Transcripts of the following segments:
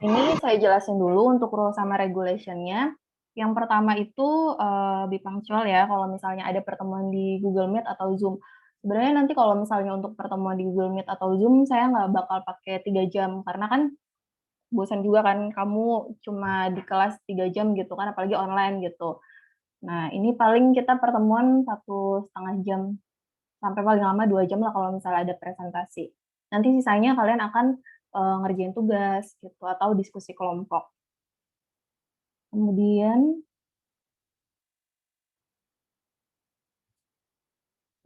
Ini saya jelasin dulu untuk rule sama regulation-nya. Yang pertama itu be punctual ya, kalau misalnya ada pertemuan di Google Meet atau Zoom. Sebenarnya nanti kalau misalnya untuk pertemuan di Google Meet atau Zoom, saya nggak bakal pakai 3 jam, karena kan bosan juga kan kamu cuma di kelas 3 jam gitu kan, apalagi online gitu. Nah, ini paling kita pertemuan 1,5 jam, sampai paling lama 2 jam lah kalau misalnya ada presentasi. Nanti sisanya kalian akan ngerjain tugas gitu atau diskusi kelompok. Kemudian,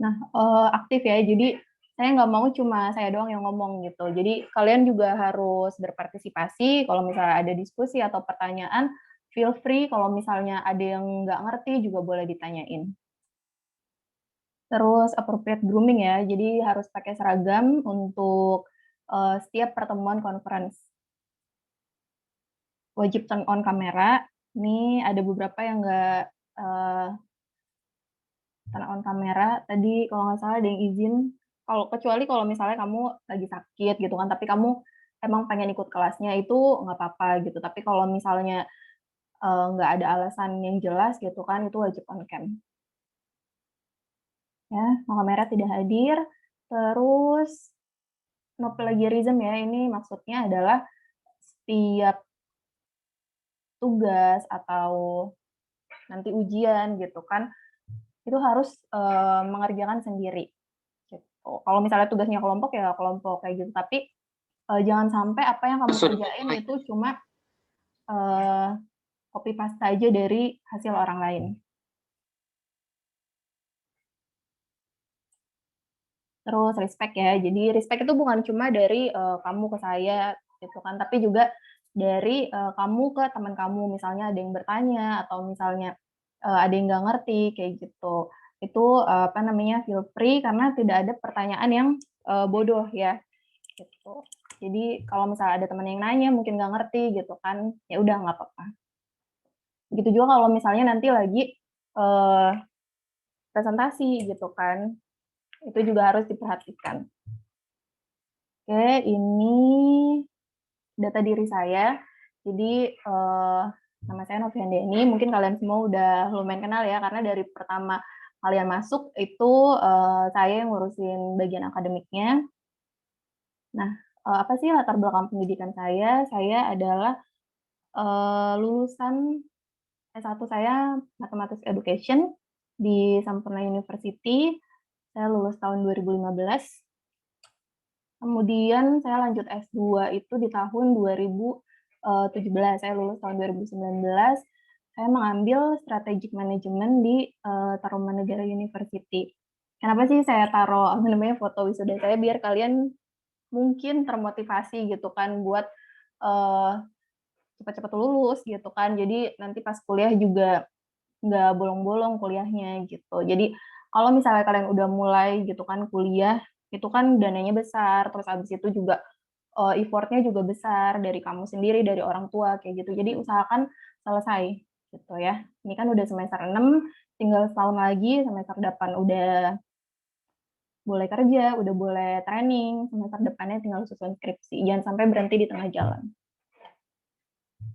nah aktif ya. Jadi saya nggak mau cuma saya doang yang ngomong gitu. Jadi kalian juga harus berpartisipasi. Kalau misalnya ada diskusi atau pertanyaan, feel free. Kalau misalnya ada yang nggak ngerti juga boleh ditanyain. Terus appropriate grooming ya. Jadi harus pakai seragam untuk setiap pertemuan conference. Wajib turn on kamera. Ini ada beberapa yang nggak turn on kamera. Tadi kalau nggak salah ada yang izin. Kecuali kalau misalnya kamu lagi sakit gitu kan, tapi kamu emang pengen ikut kelasnya itu nggak apa-apa gitu. Tapi kalau misalnya nggak ada alasan yang jelas gitu kan, itu wajib on cam. Ya, no kamera tidak hadir. Terus no plagiarism ya, ini maksudnya adalah setiap tugas atau nanti ujian gitu kan, itu harus mengerjakan sendiri gitu. Kalau misalnya tugasnya kelompok ya kelompok kayak gitu, tapi jangan sampai apa yang kamu kerjain itu cuma copy paste aja dari hasil orang lain. Terus respect ya, jadi respect itu bukan cuma dari kamu ke saya gitu kan, tapi juga dari kamu ke teman kamu, misalnya ada yang bertanya atau misalnya ada yang nggak ngerti kayak gitu. Itu apa namanya, feel free karena tidak ada pertanyaan yang bodoh ya gitu. Jadi kalau misalnya ada teman yang nanya mungkin nggak ngerti gitu kan, ya udah nggak apa-apa. Begitu juga kalau misalnya nanti lagi uh, presentasi gitu kan, itu juga harus diperhatikan. Oke, ini data diri saya. Jadi nama saya Novian Deni. Mungkin kalian semua udah lumayan kenal ya, karena dari pertama kalian masuk itu saya yang ngurusin bagian akademiknya. Nah, apa sih latar belakang pendidikan saya? Saya adalah lulusan S1 saya Mathematics Education di Sampurna University. Saya lulus tahun 2015. Kemudian saya lanjut S2 itu di tahun 2017. Saya lulus tahun 2019. Saya mengambil Strategic Management di Tarumanegara University. Kenapa sih saya taruh apa namanya foto wisuda saya, biar kalian mungkin termotivasi gitu kan buat cepat-cepat lulus gitu kan. Jadi nanti pas kuliah juga nggak bolong-bolong kuliahnya gitu. Jadi kalau misalnya kalian udah mulai gitu kan kuliah, itu kan dananya besar, terus habis itu juga effort-nya juga besar dari kamu sendiri, dari orang tua kayak gitu. Jadi usahakan selesai gitu ya. Ini kan udah semester 6, tinggal setahun lagi semester depan udah boleh kerja, udah boleh training, semester depannya tinggal susun skripsi. Jangan sampai berhenti di tengah jalan.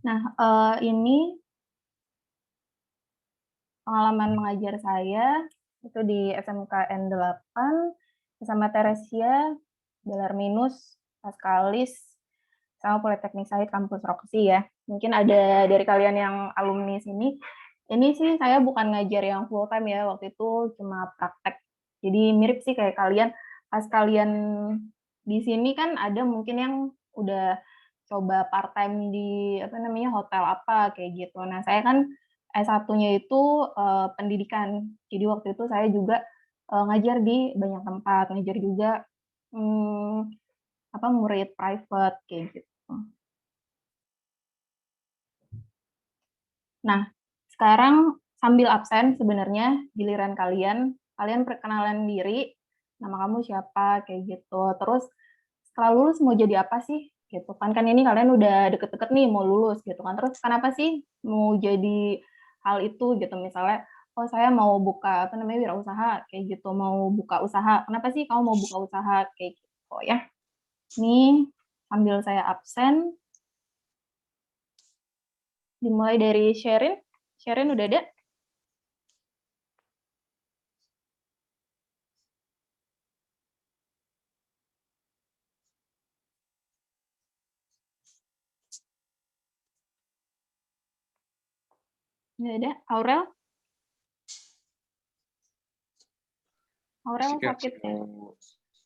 Nah, ini pengalaman mengajar saya itu di SMKN 8, sama Teresia, Belarminus, Paskalis, sama Politeknik Sahid Kampus Roksi ya. Mungkin ada dari kalian yang alumni sini. Ini sih saya bukan ngajar yang full time ya, waktu itu cuma praktek. Jadi mirip sih kayak kalian, pas kalian di sini kan ada mungkin yang udah coba part time di apa namanya hotel apa kayak gitu. Nah, saya kan S1-nya itu pendidikan. Jadi waktu itu saya juga ngajar di banyak tempat, ngajar juga hmm, apa murid private kayak gitu. Nah, sekarang sambil absen sebenarnya giliran kalian, kalian perkenalan diri, nama kamu siapa kayak gitu. Terus setelah lulus mau jadi apa sih? Gitu kan, kan ini kalian udah deket-deket nih mau lulus gitu kan. Terus kenapa sih mau jadi hal itu gitu, misalnya oh saya mau buka apa namanya wirausaha kayak gitu, mau buka usaha. Kenapa sih kamu mau buka usaha kayak gitu ya? Nih sambil saya absen, Dimulai dari Sherin. Sherin udah ada? Nggak ada. Aurel? Aurel Masih Kak, sakit ya?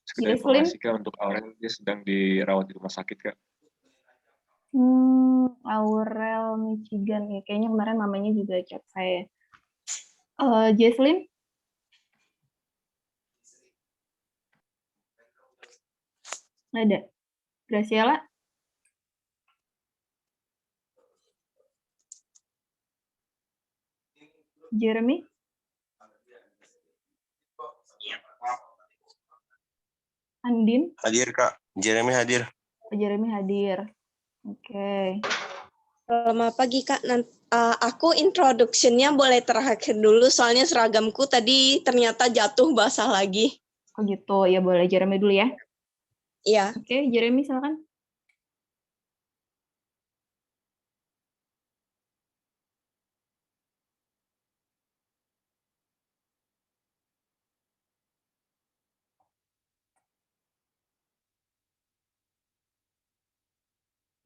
sekedar Jesslyn? informasi Kak untuk Aurel, dia sedang dirawat di rumah sakit Kak. Aurel Michigan ya. Kayaknya kemarin mamanya juga chat saya. Jesslyn? Nggak ada. Graciela? Jeremy? Andin? Hadir Kak, Jeremy hadir. Jeremy hadir. Oke. Selamat pagi Kak. Aku introduction-nya boleh terakhir dulu soalnya seragamku tadi ternyata jatuh basah lagi. Oh gitu. Ya boleh Jeremy dulu ya. Iya. Oke, Jeremy silakan.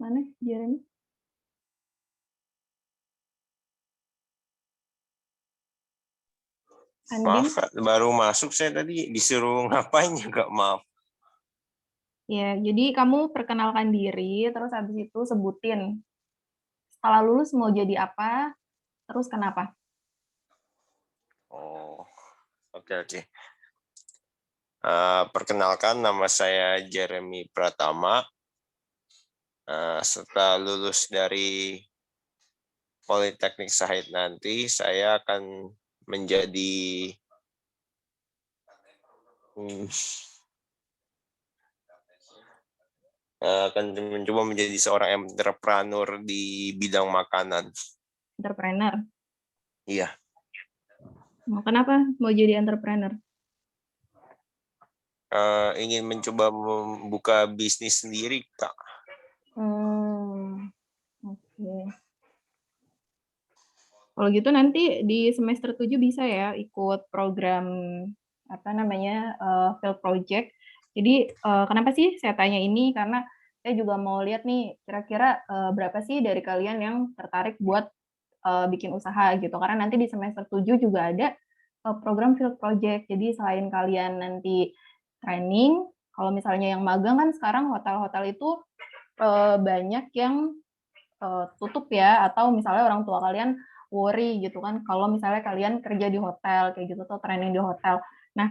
Mana Jeremy? Andin? Maaf Kak, baru masuk saya tadi disuruh ngapain juga, maaf. Ya, jadi kamu perkenalkan diri, terus habis itu sebutin setelah lulus mau jadi apa, terus kenapa. Oh, oke. Perkenalkan, nama saya Jeremy Pratama. Setelah lulus dari Politeknik Sahid nanti, saya akan menjadi mencoba menjadi seorang entrepreneur di bidang makanan. Entrepreneur. Iya. Kenapa mau jadi entrepreneur? Ingin mencoba membuka bisnis sendiri, Kak. Oke. Kalau gitu nanti di semester 7 bisa ya ikut program field project. Jadi kenapa sih saya tanya ini? Karena saya juga mau lihat nih kira-kira berapa sih dari kalian yang tertarik buat bikin usaha gitu. Karena nanti di semester 7 juga ada program field project. Jadi selain kalian nanti training, kalau misalnya yang magang kan sekarang hotel-hotel itu banyak yang tutup ya, atau misalnya orang tua kalian worry gitu kan kalau misalnya kalian kerja di hotel kayak gitu atau training di hotel. Nah,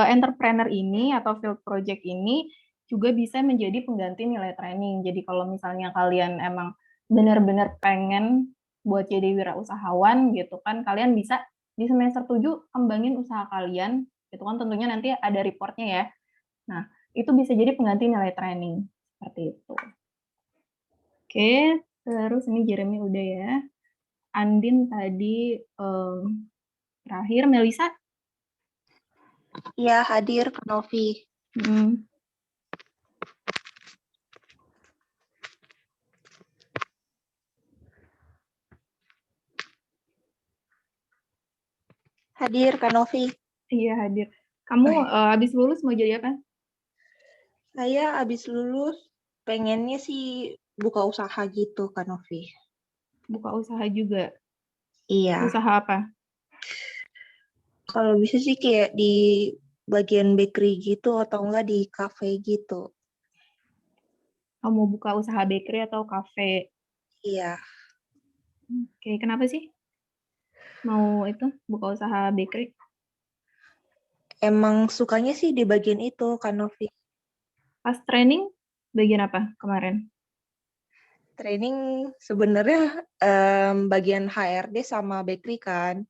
entrepreneur ini atau field project ini juga bisa menjadi pengganti nilai training. Jadi kalau misalnya kalian emang benar-benar pengen buat jadi wirausahawan gitu kan, kalian bisa di semester 7 kembangin usaha kalian gitu kan, tentunya nanti ada reportnya ya. Nah, itu bisa jadi pengganti nilai training seperti itu. Oke, terus ini Jeremy udah ya. Andin tadi terakhir. Melisa? Iya, hadir Kak Novi. Hadir Kak Novi. Iya, hadir. Kamu habis lulus mau jadi apa? Saya habis lulus pengennya sih buka usaha gitu Kak Novi. Buka usaha juga? Iya. Usaha apa? Kalau bisa sih kayak di bagian bakery gitu atau enggak di cafe gitu. Kamu buka usaha bakery atau cafe? Iya. Oke, kenapa sih mau itu buka usaha bakery? Emang sukanya sih di bagian itu Kak Novi. Pas training bagian apa kemarin? Training sebenarnya bagian HRD sama bakery kan.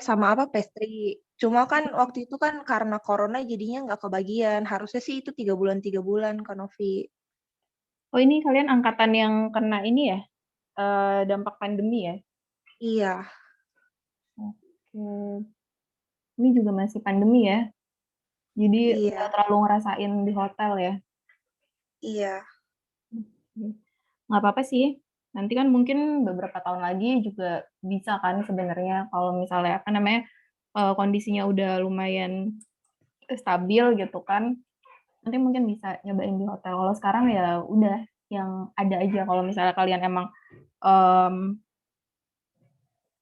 Sama apa pastry. Cuma kan waktu itu kan karena corona jadinya nggak kebagian. Harusnya sih itu 3 bulan Kak Novi. Oh, ini kalian angkatan yang kena ini ya? Dampak pandemi ya? Iya. Oke. Ini juga masih pandemi ya? Jadi nggak terlalu ngerasain di hotel ya? Iya. Nggak apa-apa sih. Nanti kan mungkin beberapa tahun lagi juga bisa kan sebenarnya kalau misalnya apa namanya kondisinya udah lumayan stabil gitu kan. Nanti mungkin bisa nyobain di hotel. Kalau sekarang ya udah yang ada aja. Kalau misalnya kalian emang em,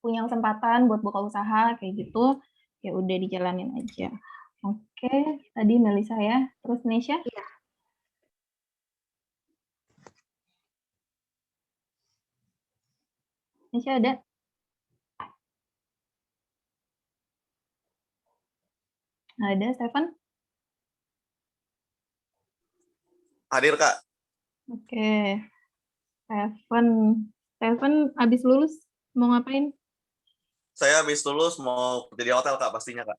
punya kesempatan buat buka usaha kayak gitu, ya udah dijalanin aja. Oke, tadi Melisa ya. Terus Nesha? Iya. Nesha ada? Ada, Stefan? Hadir, Kak. Oke, Stefan. Stefan abis lulus mau ngapain? Saya habis lulus mau kerja di hotel, Kak, pastinya, Kak.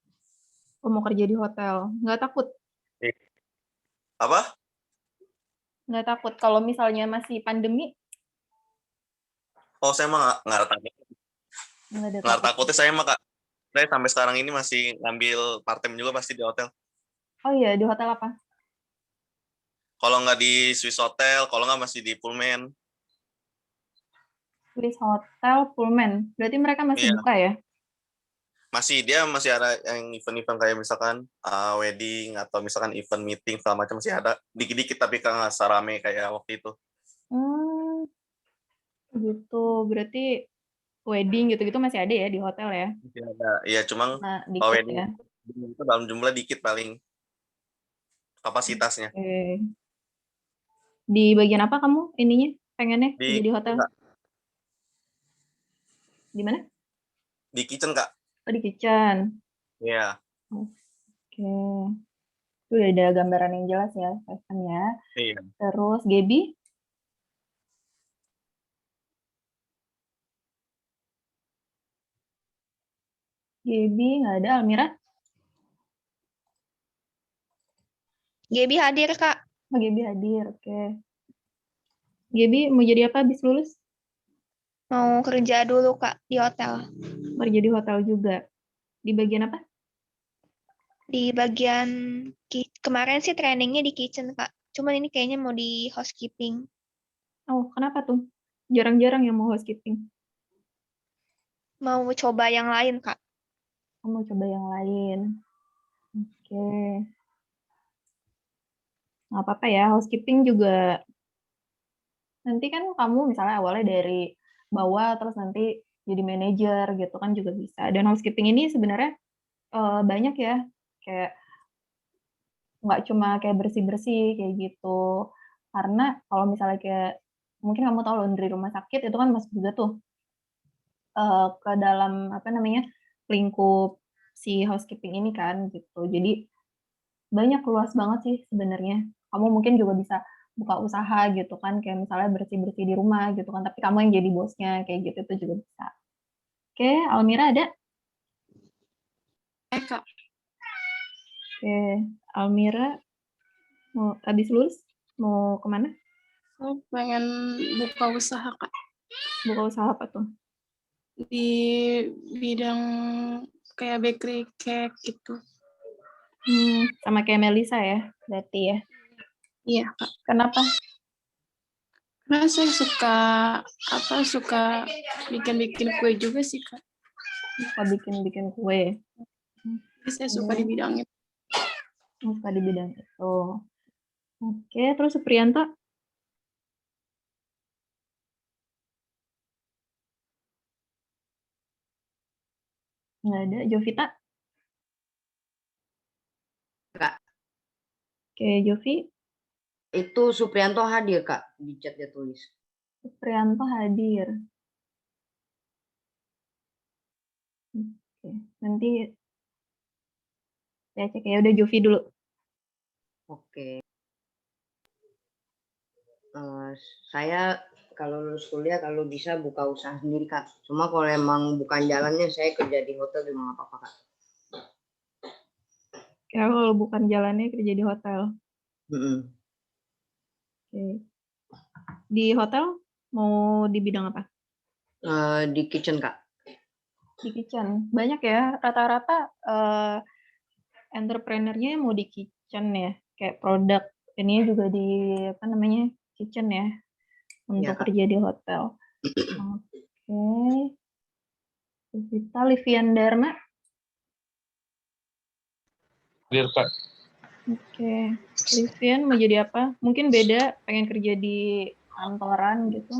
Oh, mau kerja di hotel. Nggak takut? Apa? Nggak takut kalau misalnya masih pandemi? Oh, saya mah nggak ada takut. Nggak ada Nggak ada takut. takutnya saya mah, Kak. Saya sampai sekarang ini masih ngambil part-time juga pasti di hotel. Oh iya, di hotel apa? Kalau nggak di Swiss Hotel, kalau nggak masih di Pullman. Swiss Hotel Pullman. Berarti mereka masih Iya. buka ya? Dia masih ada yang event-event kayak misalkan wedding atau misalkan event meeting segala macam masih ada dikit-dikit tapi nggak serame kayak waktu itu. Hmm, gitu. Berarti wedding gitu-gitu masih ada ya di hotel ya? Masih ada. Iya, cuma Nah, kalau dikit wedding ya. itu dalam jumlah dikit paling kapasitasnya. Oke. Di bagian apa kamu ininya? Pengennya kerja Di di hotel? Kak, Di mana? di kitchen, Kak. Oh, di kitchen. Iya. Oke. Itu udah ada gambaran yang jelas ya, Stefan ya. Iya. Terus Gaby? Gaby nggak ada. Almira? Gaby hadir, Kak. Oh, Gaby hadir. Oke. Gaby mau jadi apa habis lulus? Mau kerja dulu, Kak, di hotel. Mau kerja di hotel juga. Di bagian apa? Di bagian kemarin sih trainingnya di kitchen, Kak. Cuman ini kayaknya mau di housekeeping. Oh, kenapa tuh? Jarang-jarang yang mau housekeeping. Mau coba yang lain, Kak. Kamu mau coba yang lain. Oke. Nggak apa-apa ya, housekeeping juga. Nanti kan kamu misalnya awalnya dari bawah, terus nanti jadi manajer gitu kan juga bisa. Dan housekeeping ini sebenarnya banyak ya. Kayak nggak cuma kayak bersih-bersih kayak gitu. Karena kalau misalnya kayak, mungkin kamu tahu laundry rumah sakit itu kan masuk juga tuh ke dalam apa namanya lingkup si housekeeping ini kan gitu. Jadi banyak, luas banget sih sebenarnya. Kamu mungkin juga bisa buka usaha gitu kan, kayak misalnya bersih-bersih di rumah gitu kan, tapi kamu yang jadi bosnya kayak gitu itu juga bisa. Oke, Almira ada? Kak. Oke, Almira mau habis lulus mau kemana? Aku pengen buka usaha, Kak. Buka usaha apa tuh? Di bidang kayak bakery cake gitu. Sama kayak Melisa ya, berarti ya. Iya, Kak. Kenapa? Karena saya suka bikin-bikin kue juga sih, Kak. Suka bikin-bikin kue. Jadi saya suka di bidang itu. Suka di bidang itu. Oke, terus Supriyanto? Nggak ada. Jovita? Kak, Oke, Jovi. itu Supriyanto hadir, Kak, di chat dia tulis. Supriyanto hadir. Oke, nanti saya cek ya. Udah Jovi dulu. Oke. Saya kalau lulus kuliah kalau bisa buka usaha sendiri, Kak. Cuma kalau emang bukan jalannya saya kerja di hotel juga nggak apa-apa, Kak. Ya, kalau bukan jalannya kerja di hotel. Oke. Di hotel mau di bidang apa? Di kitchen, Kak. Di kitchen. Banyak ya, rata-rata entrepreneur-nya mau di kitchen ya. Kayak produk ini juga di apa namanya kitchen ya, untuk Kak. kerja di hotel. Oke. Vita Livian Dharma. Hadir, Kak. Oke. Livian mau jadi apa? Mungkin beda, pengen kerja di kantoran gitu.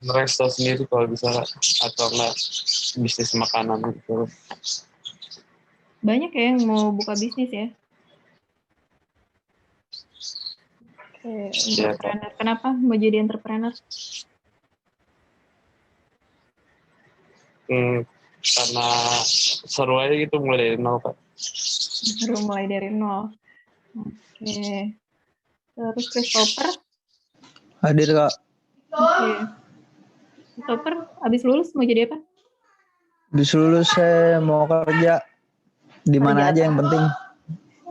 Resto sendiri kalau bisa, Kak. Atau enggak bisnis makanan gitu. Banyak ya yang mau buka bisnis ya. Oke, Iya, Kak. entrepreneur. Kenapa mau jadi entrepreneur? Karena seru aja gitu mulai dari nol, Kak. Baru mulai dari nol. Oke. Terus Christopher. Hadir, Kak. Oke. Christopher, habis lulus mau jadi apa? Habis lulus saya mau kerja di mana Kerja aja apa? yang penting.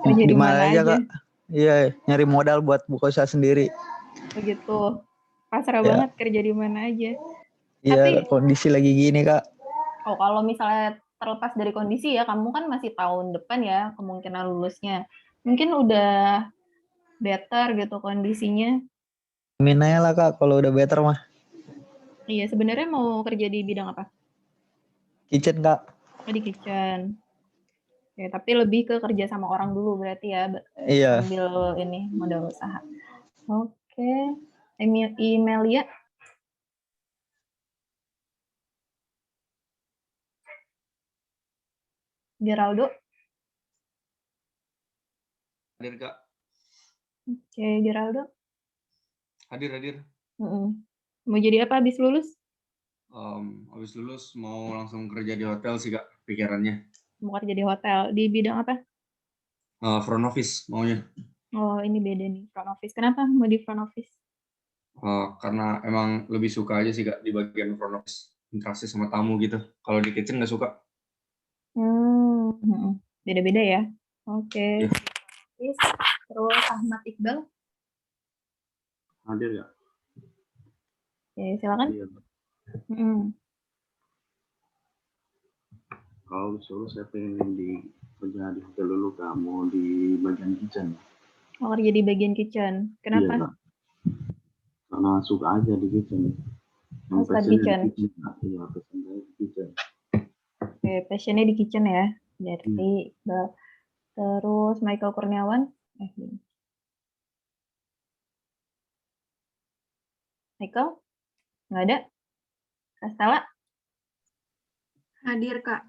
Kerja Di mana aja, Kak. aja? Iya, nyari modal buat buka usaha sendiri. Begitu. Pasrah Ya. banget kerja di mana aja. Iya, Tapi- kondisi lagi gini, Kak. Oh, kalau misalnya terlepas dari kondisi ya, kamu kan masih tahun depan ya kemungkinan lulusnya. Mungkin udah better gitu kondisinya. Amin aja lah, Kak, kalau udah better mah. Iya, sebenarnya mau kerja di bidang apa? Kitchen, Kak. Oh, di kitchen. Oke, tapi lebih ke kerja sama orang dulu berarti ya, Iya. sambil ini modal usaha. Oke. Imelia. Geraldo. Hadir, Kak. Oke, Geraldo. Hadir. Mau jadi apa habis lulus? Habis lulus mau langsung kerja di hotel sih, Kak, pikirannya. Mau kerja di hotel. Di bidang apa? Front office maunya. Oh, ini beda nih, front office. Kenapa mau di front office? Karena emang lebih suka aja sih, Kak, di bagian front office. Interaksi sama tamu gitu. Kalau di kitchen nggak suka. Beda-beda ya. Oke. Iya. Terus Ahmad Iqbal. Hadir ya? Oke, silakan. Iya. Kalau disuruh saya pengen kerja di hotel dulu, Kak. Mau di bagian kitchen. Mau kerja di bagian kitchen. Kenapa? Iya, Kak. Karena suka aja di kitchen. Suka di kitchen. Iya, passion saya di kitchen. Oke, passionnya di kitchen ya. Dari terus Michael Kurniawan. Michael? Nggak ada? Kastela? Hadir, Kak.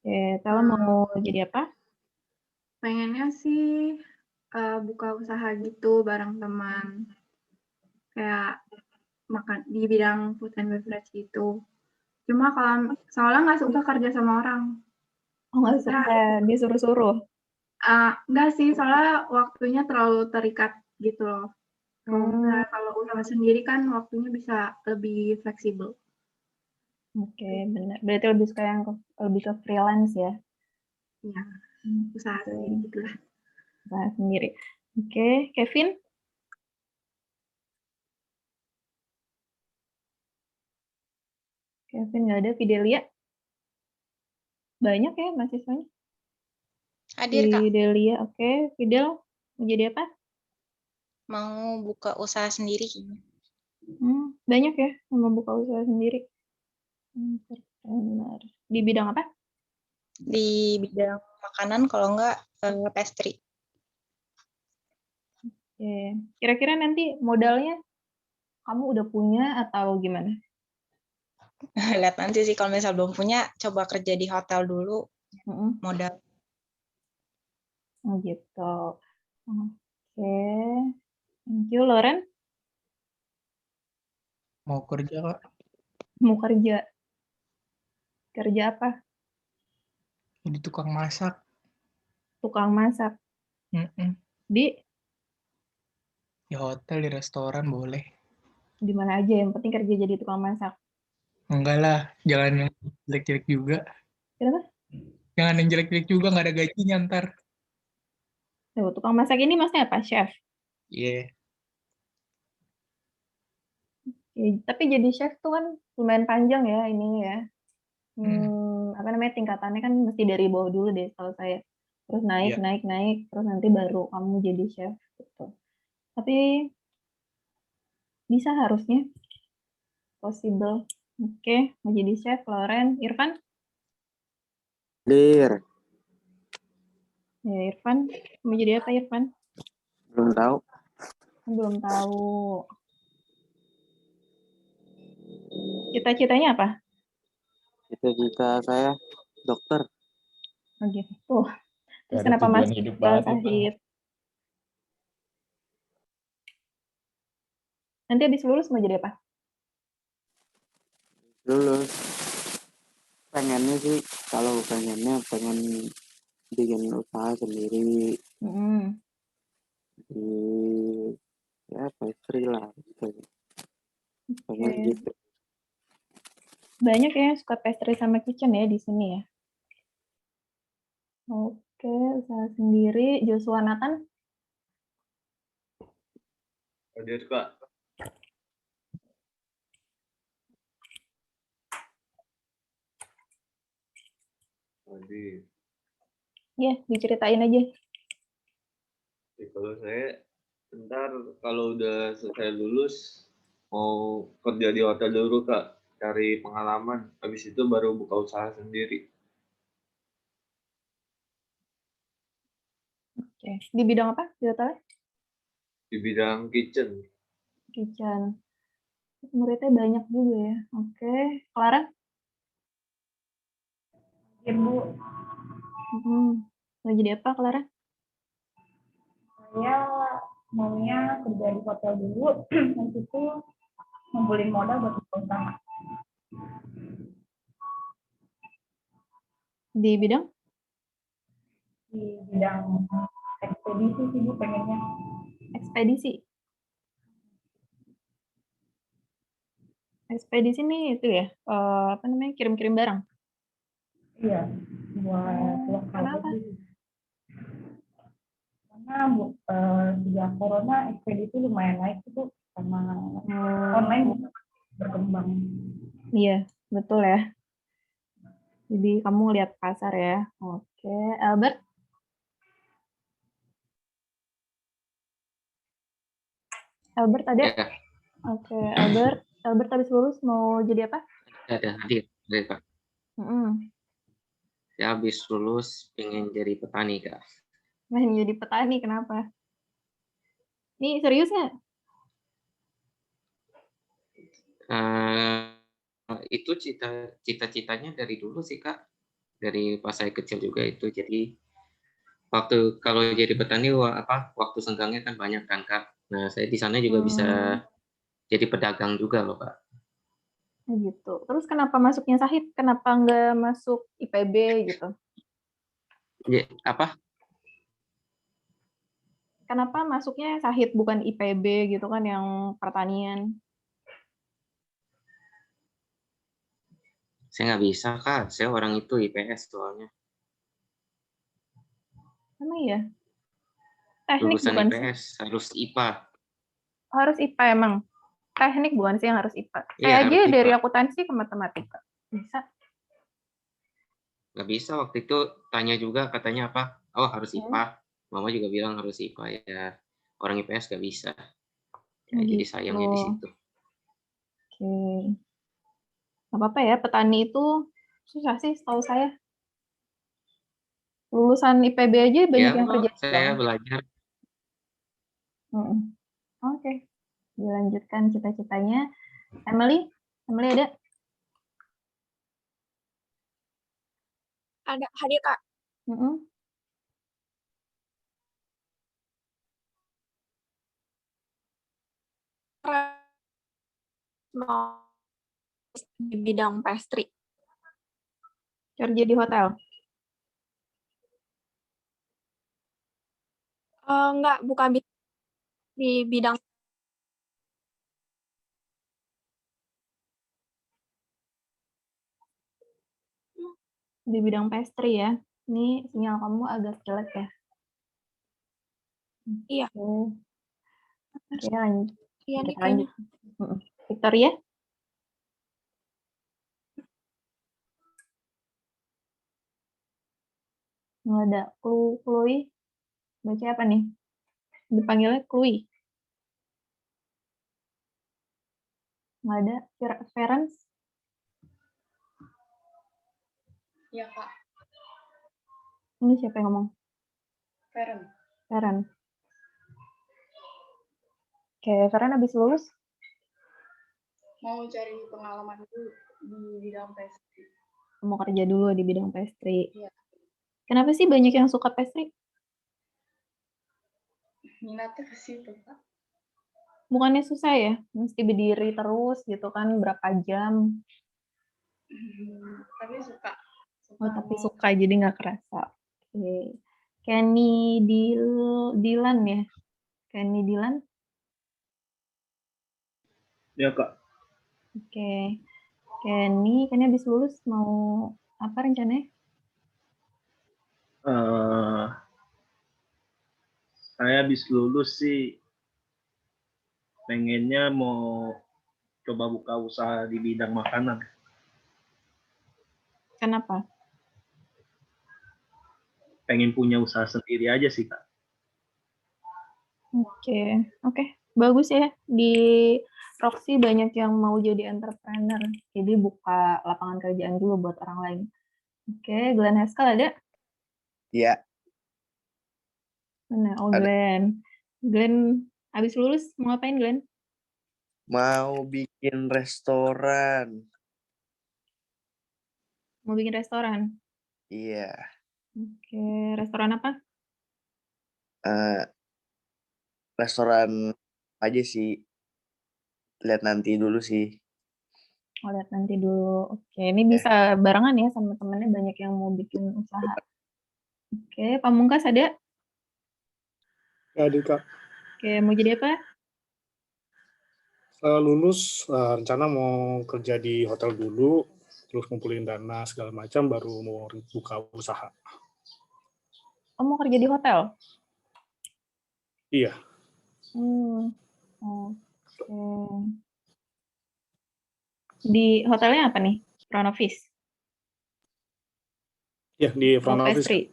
Oke, Tela mau jadi apa? Pengennya sih buka usaha gitu bareng teman. Kayak makan di bidang food and beverage gitu. Cuma kalau soalnya nggak suka kerja sama orang. Oh, nggak suka disuruh-suruh? Nggak sih, soalnya waktunya terlalu terikat gitu loh. Kalau usaha sendiri kan waktunya bisa lebih fleksibel. Oke, benar. Berarti lebih suka yang lebih ke freelance ya? Iya, usaha sendiri gitu lah. Usaha sendiri. Oke, Kevin? Kevin nggak ada. Fidelia? Banyak ya mahasiswanya? Hadir, Kak. Fidelia, oke. Fidel, mau jadi apa? Mau buka usaha sendiri. Banyak ya mau buka usaha sendiri. Entrepreneur. Di bidang apa? Di bidang makanan, kalau enggak pastry. Oke. Kira-kira nanti modalnya kamu udah punya atau gimana? Lihat nanti sih, kalau misal belum punya, coba kerja di hotel dulu, modal. Oh gitu. Oke. Thank you, Loren. Mau kerja, Kak. Mau kerja. Kerja apa? Jadi tukang masak. Tukang masak. Di hotel, di restoran boleh. Di mana aja, yang penting kerja jadi tukang masak. Enggak lah, jangan yang jelek-jelek juga. Kenapa? Jangan yang jelek-jelek juga, nggak ada gajinya ntar. Tuh, tukang masak ini maksudnya apa? Chef? Iya. Tapi jadi chef tuh kan lumayan panjang ya ini ya. Apa namanya, tingkatannya kan mesti dari bawah dulu deh setahu saya. Terus naik, terus nanti baru kamu jadi chef gitu. Tapi bisa harusnya. possible. Oke, mau jadi chef, Loren. Irfan? Clear. Ya, Irfan. Mau jadi apa, Irfan? Belum tahu. Belum tahu. Cita-citanya apa? Cita-cita saya dokter. Oh gitu. Terus Gak ada kenapa tujuan masuk hidup ke banget ya, Bang. Sahid? Nanti habis lulus mau jadi apa? Lulus. Pengennya sih, kalau pengennya pengen bikin usaha sendiri. Mm-mm. Di ya pastry lah. Pengen Oke. gitu. Banyak ya yang suka pastry sama kitchen ya di sini ya. Oke, usaha sendiri. Joshua Nathan? Hadir, Kak. Hadir. Ya, diceritain aja. Ya, kalau saya ntar kalau udah selesai lulus mau kerja di hotel dulu, Kak, cari pengalaman, habis itu baru buka usaha sendiri. Oke. Di bidang apa? Di hotelnya? Di bidang kitchen. Kitchen. Muridnya banyak juga ya. Oke. Clara? Ibu, Mau jadi apa, Clara? saya maunya kerja di hotel dulu, habis itu ngumpulin modal buat buka usaha. Di bidang? Di bidang ekspedisi sih Bu pengennya. Ekspedisi. Ekspedisi nih itu ya, apa namanya, kirim-kirim barang. Iya, buat lokal Kenapa? gitu. Karena sejak corona ekspedisi lumayan naik itu sama online berkembang. Iya, betul ya. Jadi kamu lihat pasar ya. Oke, Albert? Albert ada? Ya, Oke, Albert habis lulus mau jadi apa? ada hadir, Kak. Saya habis lulus pengen jadi petani, Kak. Pengen jadi petani, kenapa? Ini serius nggak? Itu cita-citanya dari dulu sih, Kak. Dari pas saya kecil juga itu. Jadi waktu kalau jadi petani waktu senggangnya kan banyak kan, Kak. Nah, saya di sana juga bisa jadi pedagang juga loh, Kak. Gitu. Terus kenapa masuknya Sahid? Kenapa nggak masuk IPB gitu? Ya, apa? Kenapa masuknya Sahid bukan IPB gitu kan yang pertanian? Saya nggak bisa, Kak. Saya orang itu IPS soalnya. Emang iya? Teknik Lulusan bukan IPS, sih? harus IPA. Harus IPA emang? Teknik bukan sih yang harus IPA? Iya, Saya harus aja IPA. dari akuntansi ke matematika. Bisa? Nggak bisa, waktu itu tanya juga katanya apa? Oh, harus IPA. Mama juga bilang harus IPA. Ya, orang IPS nggak bisa. Ya, jadi sayangnya di situ. Oke. Nggak apa-apa ya, petani itu susah sih setahu saya. Lulusan IPB aja banyak Ya, yang kerja. saya belajar. Oke. Dilanjutkan cita-citanya. Emily ada? Ada, hadir Kak. Mau di bidang pastry. Kerja di hotel? Enggak, bukan di bidang Di bidang pastry ya. Ini sinyal kamu agak jelek ya. Iya. Oke, lanjut. Iya, Kita lanjut. Victoria? Nggak ada. Chloe? Baca apa nih? Dipanggilnya Chloe. Nggak ada. Ferens? Iya, Kak. Ini siapa yang ngomong? Feren. Feren. Oke, Feren habis lulus? Mau cari pengalaman dulu di bidang pastry. Mau kerja dulu di bidang pastry. Iya. Kenapa sih banyak yang suka pastry? Minatnya ke situ, Kak. Bukannya susah ya? Mesti berdiri terus gitu kan, berapa jam. Tapi suka. Oh, tapi suka, jadi nggak kerasa. Oke. Kenny Dilan ya? Kenny Dilan? Ya, Kak. Oke. Kenny habis lulus mau apa rencananya? Saya habis lulus sih pengennya mau coba buka usaha di bidang makanan. Kenapa? Pengen punya usaha sendiri aja sih, Kak. Oke. Bagus ya. Di Roxy banyak yang mau jadi entrepreneur. Jadi buka lapangan kerjaan dulu buat orang lain. Oke, Glenn Haskell ada? Iya. Mana? Oh, Glenn. Glenn habis lulus mau ngapain, Glenn? Mau bikin restoran. Mau bikin restoran? Iya. Oke, restoran apa? Restoran aja sih. Lihat nanti dulu sih. Oh, lihat nanti dulu. Oke, ini bisa barengan ya sama temennya, banyak yang mau bikin usaha. Oke, Pamungkas ada? Ada, Kak. Oke, mau jadi apa? Setelah lulus, rencana mau kerja di hotel dulu, terus ngumpulin dana segala macam, baru mau buka usaha. Oh, mau kerja di hotel? Iya. Oke. Di hotelnya apa nih? Front office? Ya, di front office. Pastry?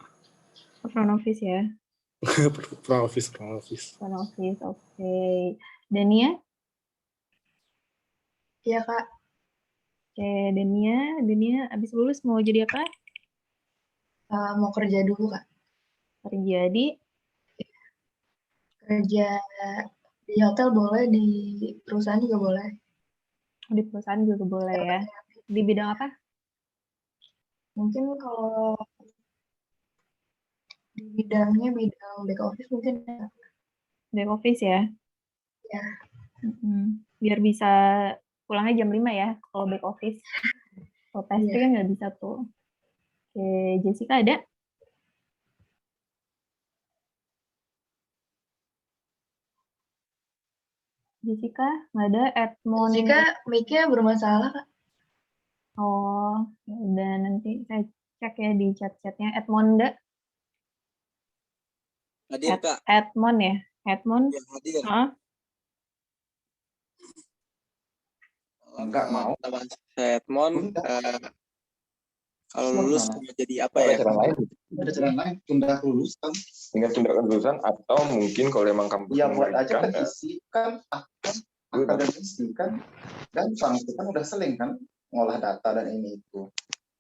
Front office ya? Front office. Front office, oke. Dania? Iya, Kak. Oke, Dania abis lulus mau jadi apa? Mau kerja dulu, Kak. Kerja di? Kerja di hotel boleh, di perusahaan juga boleh. Di perusahaan juga boleh ya. Di bidang apa? Mungkin kalau di bidang back office mungkin ya. Back office ya? Ya. Biar bisa pulangnya jam 5 ya, kalau back office. Kalau pastry kan nggak bisa tuh. Oke, Jessica ada? Jessica, nggak ada. Edmond. Jessica, mic-nya bermasalah, Kak. Oh, ya udah nanti saya cek ya di chat-chatnya. Edmonda. Hadir, Kak. Edmond ya? Edmond? Ya, hadir. Enggak mau. Saya Edmond. Kalau lulus mau jadi apa ya? Ada cara lain, tunda lulusan. Tinggal tunda lulusan atau mungkin kalau emang kampus ya buat aja petisi kan akademisi kan dan itu kan udah sering kan ngolah data dan ini itu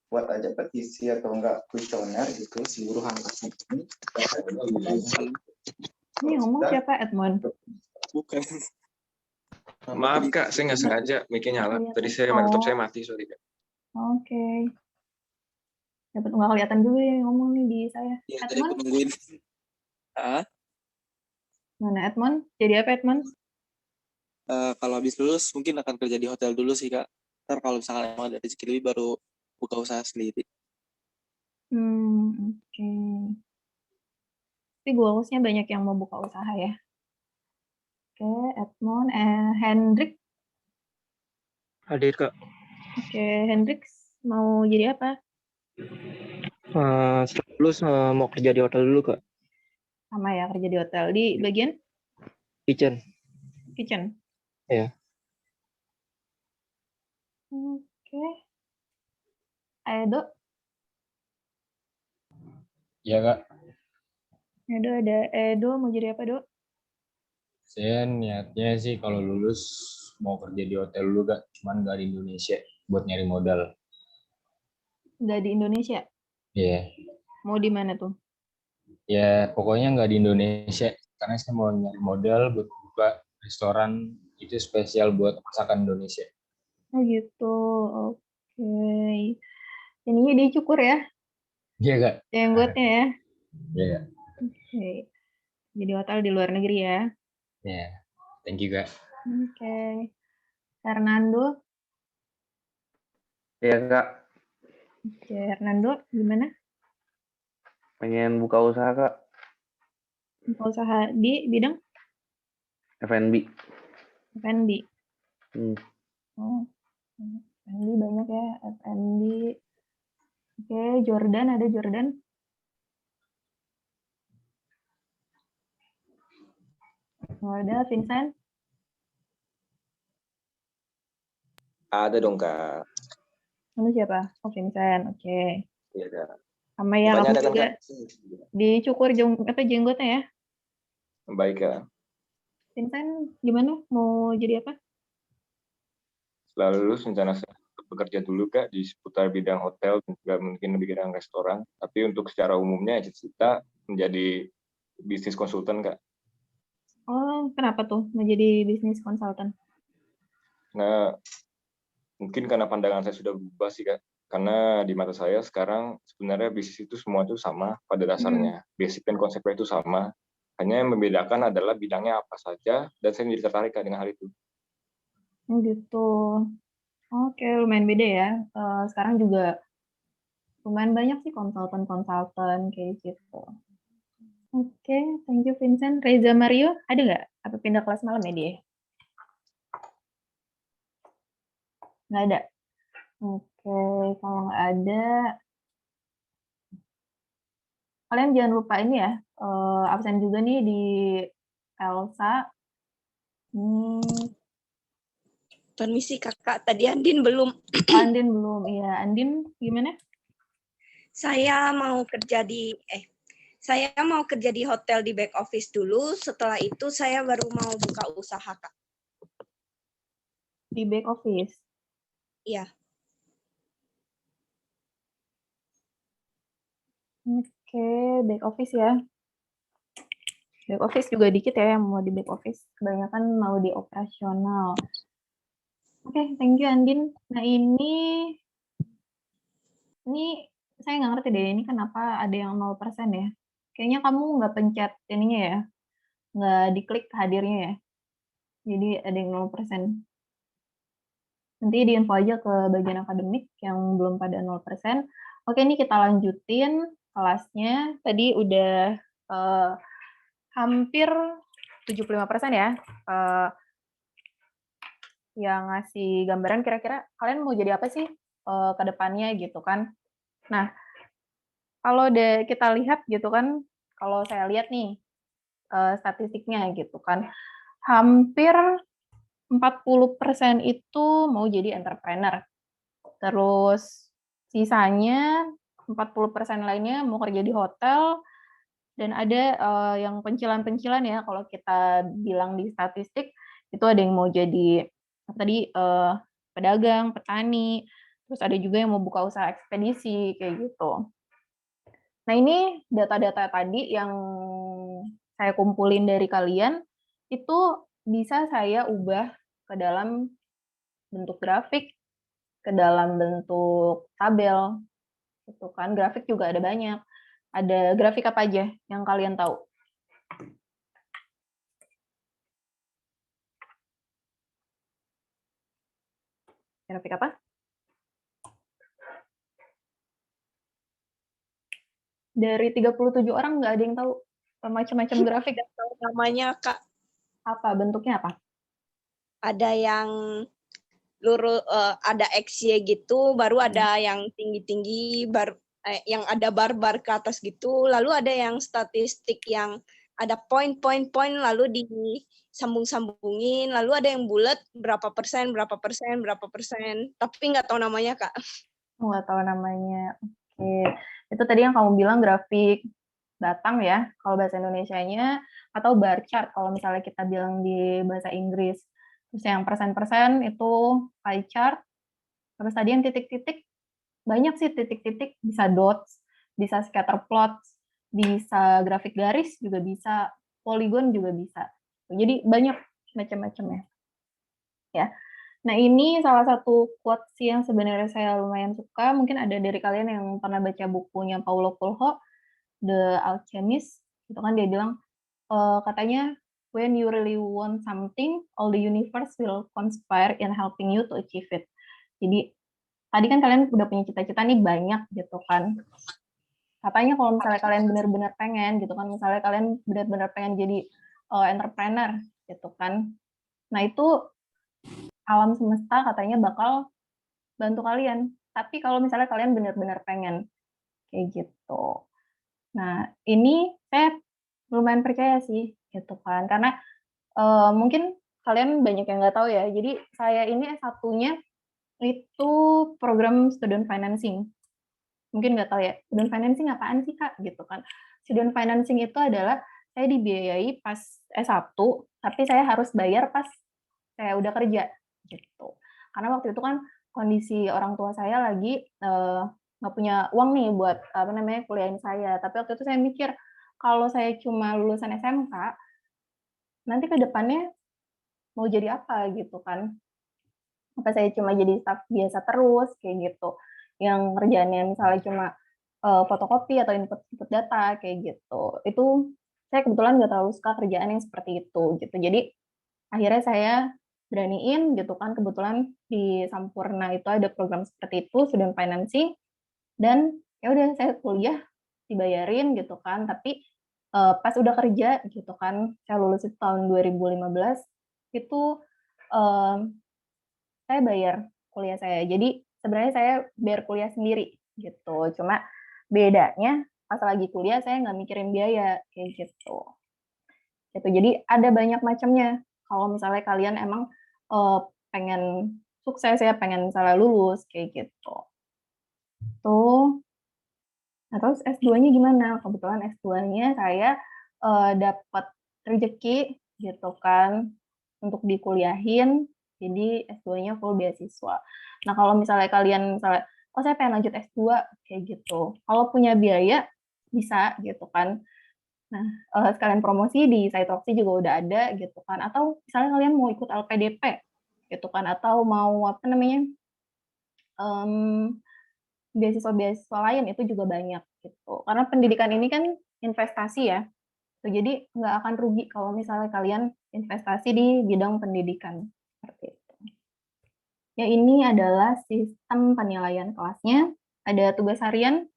buat aja petisi atau enggak kuesioner itu seluruh angkatan ini. Ini ngomong siapa, Edmond? Bukan. Maaf Kak, saya nggak sengaja mic-nya nyala. Tadi laptop saya mati, sorry Kak. Oke. Dapat nggak kelihatan juga yang ngomong nih di saya. Ya, tadi aku nungguin. Mana Edmond? Jadi apa Edmond? Kalau habis lulus mungkin akan kerja di hotel dulu sih Kak. Ntar kalau misalkan emang ada rezeki lebih baru buka usaha sendiri. Oke. Tapi goalsnya banyak yang mau buka usaha ya. Oke, Edmond. Hendrik? Hadir Kak. Oke, Hendrik mau jadi apa? Setelah lulus mau kerja di hotel dulu Kak. Sama ya, kerja di hotel. Di bagian? Kitchen? Iya. Oke. Edo? Iya Kak. Edo ada. Edo mau jadi apa, Dok? Saya niatnya sih kalau lulus mau kerja di hotel dulu Kak, cuman nggak di Indonesia buat nyari modal. Nggak di Indonesia? Iya. Mau di mana tuh? Ya pokoknya nggak di Indonesia karena saya mau nyari modal buat buka restoran itu spesial buat masakan Indonesia. Oh gitu, oke. Ininya dicukur ya, Iya Kak. jenggotnya ya. Iya Kak. Oke. Jadi hotel di luar negeri ya. Iya. Thank you Kak. Oke. Fernando, Iya Kak, oke. Fernando, gimana? pengen buka usaha Kak, Buka usaha di bidang F&B. F&B. Hmm. Oh, F&B banyak ya, F&B. Oke, Jordan, ada Jordan. Oh, ada Vincent. Ada dong Kak. Kamu siapa? Oh, Vincent. Oke. Iya Kak. Sama ya, Bukannya kamu ada kan juga Kak? dicukur jenggotnya ya. Baik Kak. Vincent, gimana? Mau jadi apa? Setelah lulus rencana saya untuk bekerja dulu Kak di seputar bidang hotel dan juga mungkin di bidang restoran. Tapi untuk secara umumnya cita-cita menjadi bisnis konsultan Kak. Oh, kenapa tuh mau jadi bisnis konsultan? Nah, mungkin karena pandangan saya sudah berubah sih Kak. Karena di mata saya sekarang sebenarnya bisnis itu semua itu sama pada dasarnya. Basic dan konsepnya itu sama. Hanya yang membedakan adalah bidangnya apa saja dan saya menjadi tertarik Kak dengan hal itu. Oh gitu. Oke, lumayan beda ya. Sekarang juga lumayan banyak sih konsultan-konsultan kayak gitu. Oke, thank you Vincent. Reza Mario, ada nggak? Apa pindah kelas malam ya dia? Nggak ada. Oke, kalau nggak ada, kalian jangan lupa ini ya, absen juga nih di Elsa. Permisi kakak, tadi Andin belum. Andin belum, iya. Andin gimana? Saya mau kerja di hotel di back office dulu. Setelah itu saya baru mau buka usaha Kak. Di back office? Iya. Oke, back office ya. Back office juga dikit ya yang mau di back office. Kebanyakan mau di operasional. Oke, thank you Andin. Nah ini saya nggak ngerti deh, ini kenapa ada yang 0% ya. Kayaknya kamu nggak pencet ininya ya, nggak diklik hadirnya ya. Jadi ada yang 0%. Nanti diinfo aja ke bagian akademik yang belum pada 0%. Oke, ini kita lanjutin kelasnya. Tadi udah hampir 75% ya. Yang ngasih gambaran kira-kira kalian mau jadi apa sih ke depannya gitu kan. Nah, kalau kita lihat gitu kan, kalau saya lihat nih statistiknya gitu kan, hampir 40% itu mau jadi entrepreneur. Terus sisanya 40% lainnya mau kerja di hotel, dan ada yang pencilan-pencilan ya, kalau kita bilang di statistik, itu ada yang mau jadi tadi pedagang, petani, terus ada juga yang mau buka usaha ekspedisi, kayak gitu. Nah ini data-data tadi yang saya kumpulin dari kalian, itu bisa saya ubah ke dalam bentuk grafik, ke dalam bentuk tabel, gitu kan. Grafik juga ada banyak. Ada grafik apa aja yang kalian tahu? Grafik apa? Dari 37 orang nggak ada yang tahu macam-macam grafik? Nggak tahu namanya Kak. Apa bentuknya apa? Ada yang lurus, ada XY gitu, baru ada yang tinggi-tinggi, yang ada bar-bar ke atas gitu, lalu ada yang statistik yang ada poin-poin-poin lalu disambung-sambungin, lalu ada yang bulat berapa persen, tapi nggak tahu namanya Kak. Nggak tahu namanya. Oke, itu tadi yang kamu bilang grafik batang ya, kalau bahasa Indonesianya, atau bar chart kalau misalnya kita bilang di bahasa Inggris. Terus yang persen-persen itu pie chart. Terus tadi yang titik-titik, banyak sih titik-titik, bisa dots, bisa scatter plots, bisa grafik garis juga bisa, polygon juga bisa. Jadi banyak macam-macamnya. Ya. Nah, ini salah satu quotes yang sebenarnya saya lumayan suka. Mungkin ada dari kalian yang pernah baca bukunya Paulo Coelho, The Alchemist. Itu kan dia bilang, katanya, when you really want something, all the universe will conspire in helping you to achieve it. Jadi, tadi kan kalian udah punya cita-cita nih banyak gitu kan. Katanya kalau misalnya kalian benar-benar pengen gitu kan, misalnya kalian benar-benar pengen jadi entrepreneur gitu kan. Nah, itu alam semesta katanya bakal bantu kalian. Tapi kalau misalnya kalian benar-benar pengen kayak gitu. Nah, ini saya lumayan percaya sih gitu kan. Karena mungkin kalian banyak yang nggak tahu ya. Jadi saya ini S1-nya itu program student financing. Mungkin nggak tahu ya, student financing apaan sih Kak gitu kan. Student financing itu adalah saya dibiayai pas S1, tapi saya harus bayar pas saya udah kerja gitu. Karena waktu itu kan kondisi orang tua saya lagi nggak punya uang nih buat kuliahin saya. Tapi waktu itu saya mikir kalau saya cuma lulusan SMK, nanti ke depannya mau jadi apa gitu kan. Apa saya cuma jadi staff biasa terus kayak gitu. Yang kerjaannya misalnya cuma fotokopi atau input data kayak gitu. Itu saya kebetulan nggak terlalu suka kerjaan yang seperti itu gitu. Jadi akhirnya saya beraniin gitu kan, kebetulan di Sampurna itu ada program seperti itu, student financing, dan ya udah saya kuliah dibayarin gitu kan, tapi pas udah kerja gitu kan, saya lulus itu tahun 2015, itu saya bayar kuliah saya. Jadi sebenarnya saya bayar kuliah sendiri gitu, cuma bedanya pas lagi kuliah saya nggak mikirin biaya kayak gitu. Jadi ada banyak macamnya. Kalau misalnya kalian emang pengen sukses ya, pengen misalnya lulus kayak gitu. Tuh. Nah, terus S2-nya gimana? Kebetulan S2-nya saya dapat rezeki gitu kan untuk dikuliahin. Jadi S2-nya full beasiswa. Nah, kalau misalnya kalian misalnya, oh saya pengen lanjut S2 kayak gitu. Kalau punya biaya bisa gitu kan. Nah, sekalian promosi di Saitroxy juga udah ada gitu kan. Atau misalnya kalian mau ikut LPDP gitu kan, atau mau beasiswa-beasiswa lain itu juga banyak gitu. Karena pendidikan ini kan investasi ya. Jadi nggak akan rugi kalau misalnya kalian investasi di bidang pendidikan seperti itu. Ya, ini adalah sistem penilaian kelasnya. Ada tugas harian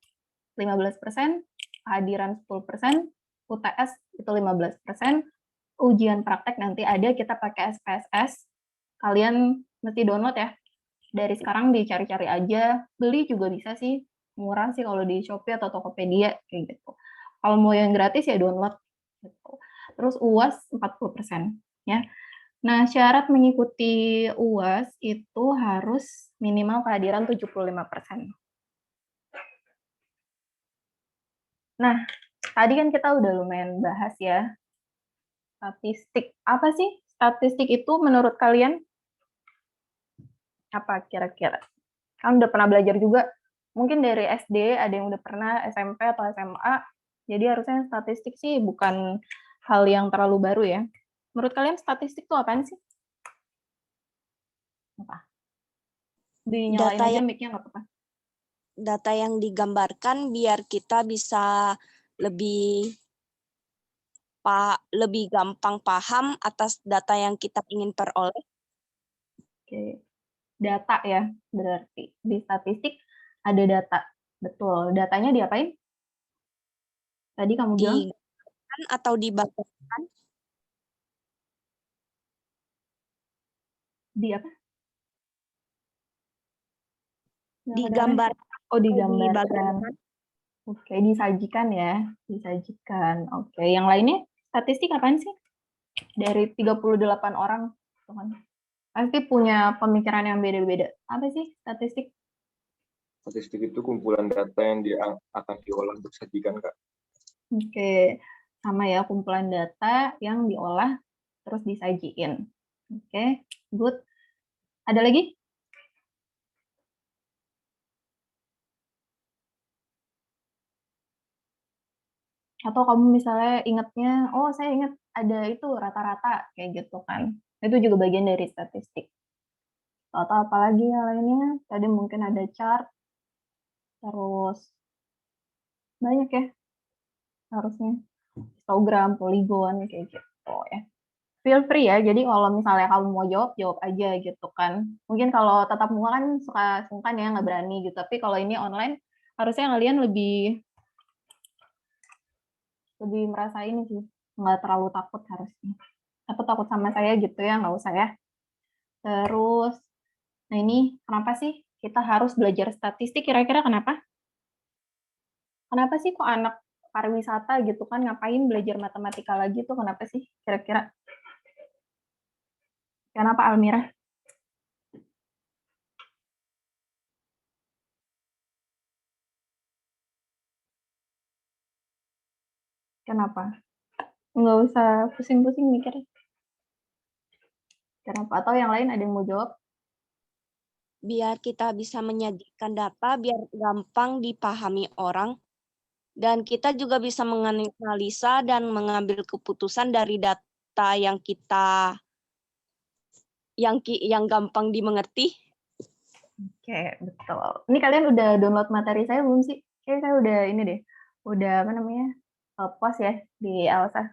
15%, kehadiran 10%, UTS itu 15%, ujian praktek nanti ada, kita pakai SPSS. Kalian mesti download ya. Dari sekarang dicari-cari aja. Beli juga bisa sih. Murah sih kalau di Shopee atau Tokopedia kayak gitu. Kalau mau yang gratis ya download gitu. Terus UAS 40% ya. Nah, syarat mengikuti UAS itu harus minimal kehadiran 75%. Nah, tadi kan kita udah lumayan bahas ya, statistik. Apa sih statistik itu menurut kalian? Apa kira-kira? Kan udah pernah belajar juga, mungkin dari SD, ada yang udah pernah SMP atau SMA, jadi harusnya statistik sih bukan hal yang terlalu baru ya. Menurut kalian statistik itu apaan sih? Apa? Dinyalain aja mic-nya nggak apa-apa. Data yang digambarkan biar kita bisa lebih gampang paham atas data yang kita ingin peroleh. Oke. Data ya, berarti di statistik ada data. Betul. Datanya diapain? Tadi kamu bilang? Digambarkan atau dibacakan? Di apa? Digambarkan. Oh, digambarkan. Oke, disajikan ya. Disajikan. Oke, yang lainnya statistik apaan sih? Dari 38 orang. Pasti punya pemikiran yang beda-beda. Apa sih statistik? Statistik itu kumpulan data yang akan diolah untuk disajikan, Kak. Oke, sama ya, kumpulan data yang diolah terus disajiin. Oke, good. Ada lagi? Atau kamu misalnya ingatnya, oh saya ingat ada itu rata-rata kayak gitu kan. Itu juga bagian dari statistik. Atau apalagi yang lainnya, tadi mungkin ada chart, terus banyak ya harusnya. Histogram, polygon, kayak gitu ya. Feel free ya, jadi kalau misalnya kamu mau jawab, jawab aja gitu kan. Mungkin kalau tatap muka kan suka sungkan ya, nggak berani gitu. Tapi kalau ini online, harusnya kalian lebih merasa ini sih, nggak terlalu takut harusnya. Takut sama saya gitu ya, nggak usah ya. Terus, nah ini kenapa sih kita harus belajar statistik, kira-kira kenapa? Kenapa sih kok anak pariwisata gitu kan, ngapain belajar matematika lagi tuh, kenapa sih kira-kira? Kenapa Almira? Kenapa? Nggak usah pusing-pusing mikir. Kenapa? Atau yang lain ada yang mau jawab? Biar kita bisa menyajikan data, biar gampang dipahami orang, dan kita juga bisa menganalisa dan mengambil keputusan dari data yang kita yang gampang dimengerti. Oke, betul. Ini kalian udah download materi saya belum sih? Kayaknya saya udah ini deh, udah apa namanya, post ya di Elsa.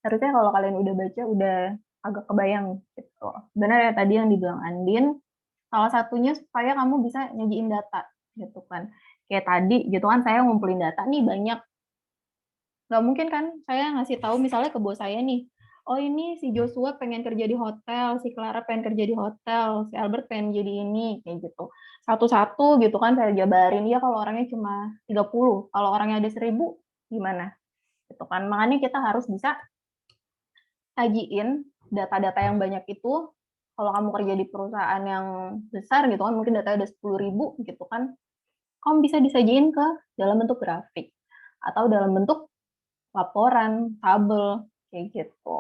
Harusnya kalau kalian udah baca, udah agak kebayang gitu. Benar ya tadi yang dibilang Andin, salah satunya supaya kamu bisa nyajiin data gitu kan. Kayak tadi gitu kan, saya ngumpulin data nih banyak. Nggak mungkin kan saya ngasih tahu misalnya ke bos saya nih, oh ini si Joshua pengen kerja di hotel, si Clara pengen kerja di hotel, si Albert pengen jadi ini, kayak gitu. Satu-satu gitu kan saya jabarin, ya kalau orangnya cuma 30, kalau orangnya ada 1000, gimana? Gitu kan. Makanya kita harus bisa sajiin data-data yang banyak itu. Kalau kamu kerja di perusahaan yang besar gitu kan, mungkin datanya ada 10.000 gitu kan, kamu bisa disajiin ke dalam bentuk grafik atau dalam bentuk laporan, tabel, kayak gitu.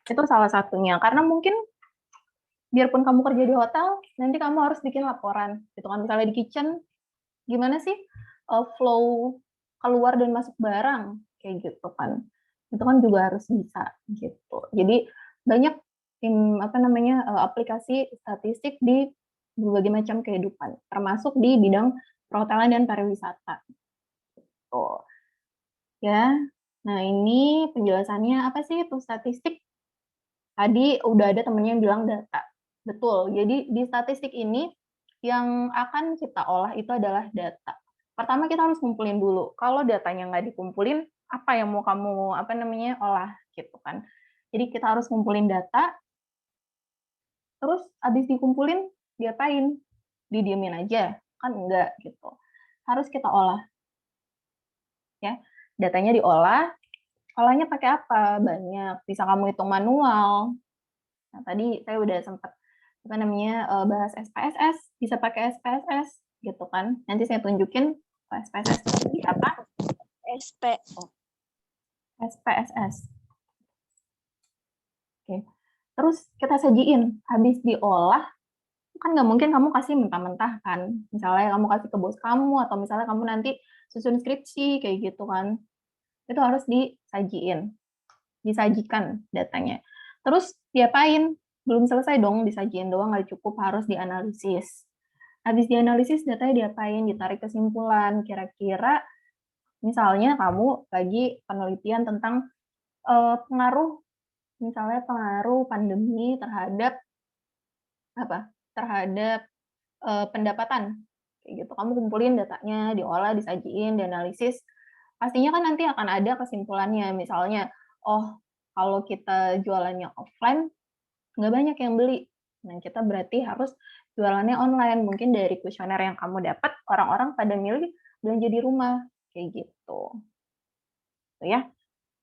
Itu salah satunya. Karena mungkin biarpun kamu kerja di hotel, nanti kamu harus bikin laporan. Gitu kan, misalnya di kitchen, gimana sih flow keluar dan masuk barang, kayak gitu kan. Itu kan juga harus bisa gitu. Jadi banyak aplikasi statistik di berbagai macam kehidupan, termasuk di bidang perhotelan dan pariwisata. Gitu. Ya, nah ini penjelasannya apa sih itu statistik? Tadi udah ada temennya yang bilang data. Betul, jadi di statistik ini yang akan kita olah itu adalah data. Pertama kita harus kumpulin dulu. Kalau datanya nggak dikumpulin, apa yang mau kamu olah gitu kan. Jadi kita harus kumpulin data, terus habis dikumpulin diapain? Didiemin aja? Kan enggak gitu. Harus kita olah. Ya, datanya diolah, olahnya pakai apa? Banyak. Bisa kamu hitung manual. Nah, tadi saya udah sempat bahas SPSS, bisa pakai SPSS gitu kan. Nanti saya tunjukin SPSS seperti apa. SPSS. Oke. Terus kita sajiin, habis diolah, kan nggak mungkin kamu kasih mentah-mentah kan. Misalnya kamu kasih ke bos kamu, atau misalnya kamu nanti susun skripsi, kayak gitu kan. Itu harus disajikan datanya. Terus diapain? Belum selesai dong, disajiin doang nggak cukup, harus dianalisis. Habis dianalisis, datanya diapain? Ditarik kesimpulan, kira-kira misalnya kamu lagi penelitian tentang pengaruh pandemi terhadap pendapatan, kayak gitu. Kamu kumpulin datanya, diolah, disajiin, dianalisis. Pastinya kan nanti akan ada kesimpulannya, misalnya, oh kalau kita jualannya offline, nggak banyak yang beli. Nah, kita berarti harus jualannya online. Mungkin dari kuesioner yang kamu dapat, orang-orang pada milih belanja di rumah, kayak gitu. Tuh ya.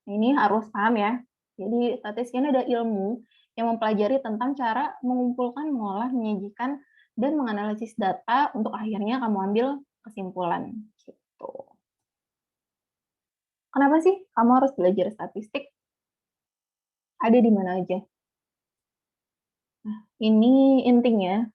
Ini harus paham ya. Jadi statistik ini ada ilmu yang mempelajari tentang cara mengumpulkan, mengolah, menyajikan, dan menganalisis data untuk akhirnya kamu ambil kesimpulan. Gitu. Kenapa sih kamu harus belajar statistik? Ada di mana aja? Ini intinya.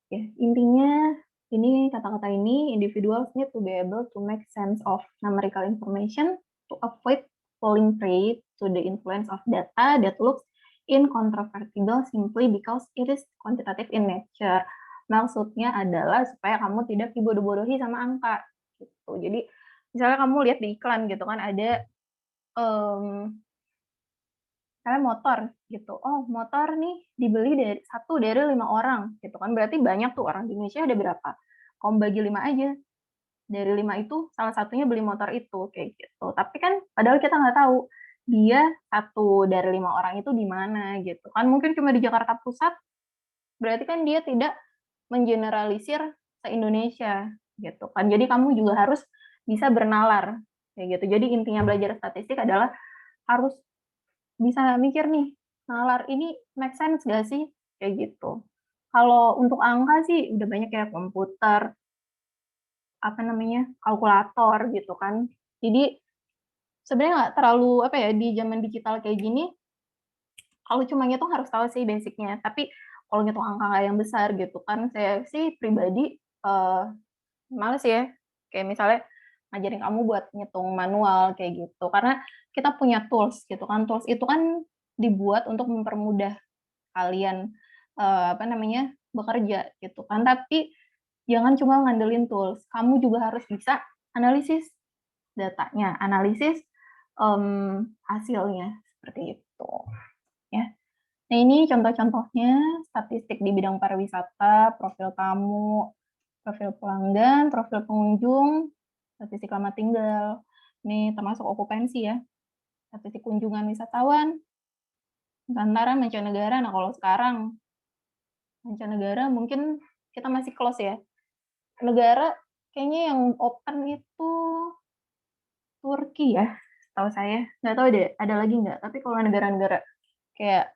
Ya, intinya ini kata-kata ini, individuals need to be able to make sense of numerical information to avoid falling prey to the influence of data that looks incontrovertible simply because it is quantitative in nature. Maksudnya adalah supaya kamu tidak dibodoh-bodohi sama angka. Gitu. Jadi misalnya kamu lihat di iklan gitu kan ada misalnya motor gitu. Oh, motor nih dibeli dari 1 dari 5 orang gitu kan. Berarti banyak tuh orang di Indonesia ada berapa? Kamu bagi 5 aja. Dari 5 itu salah satunya beli motor itu kayak gitu. Tapi kan padahal kita nggak tahu dia 1 dari 5 orang itu di mana gitu kan. Mungkin cuma di Jakarta Pusat. Berarti kan dia tidak mengeneralisir se-Indonesia gitu kan. Jadi kamu juga harus bisa bernalar kayak gitu. Jadi intinya belajar statistik adalah harus bisa mikir nih, nalar ini make sense gak sih? Kayak gitu. Kalau untuk angka sih udah banyak ya komputer, kalkulator gitu kan. Jadi sebenarnya nggak terlalu di zaman digital kayak gini, kalau cuma ngitung harus tahu sih basicnya. Tapi kalau ngitung angka yang besar gitu kan, saya sih pribadi males ya. Kayak misalnya ngajarin kamu buat ngitung manual kayak gitu. Karena kita punya tools gitu kan. Tools itu kan dibuat untuk mempermudah kalian bekerja gitu kan. Tapi jangan cuma ngandelin tools. Kamu juga harus bisa analisis datanya, analisis hasilnya seperti itu. Ya. Nah, ini contoh-contohnya statistik di bidang pariwisata, profil tamu, profil pelanggan, profil pengunjung, statistik lama tinggal. Ini termasuk okupansi ya. Statistik kunjungan wisatawan, Nusantara, mancanegara. Nah, kalau sekarang mancanegara mungkin kita masih close ya. Negara kayaknya yang open itu Turki ya, tahu saya. Nggak tahu deh, ada lagi nggak. Tapi kalau negara-negara kayak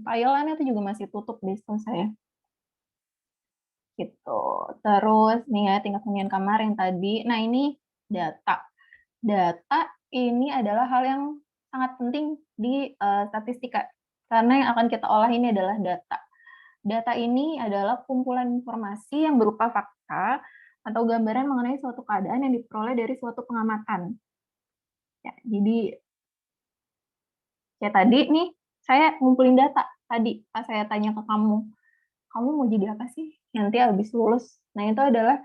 Thailand itu juga masih tutup deh, setahu saya. Gitu. Terus nih ya, tingkat hunian kamar yang tadi. Nah, ini data. Data ini adalah hal yang sangat penting di statistika. Karena yang akan kita olah ini adalah data. Data ini adalah kumpulan informasi yang berupa fakta atau gambaran mengenai suatu keadaan yang diperoleh dari suatu pengamatan. Ya, jadi ya tadi nih, saya ngumpulin data. Tadi pas saya tanya ke kamu mau jadi apa sih nanti habis lulus? Nah, itu adalah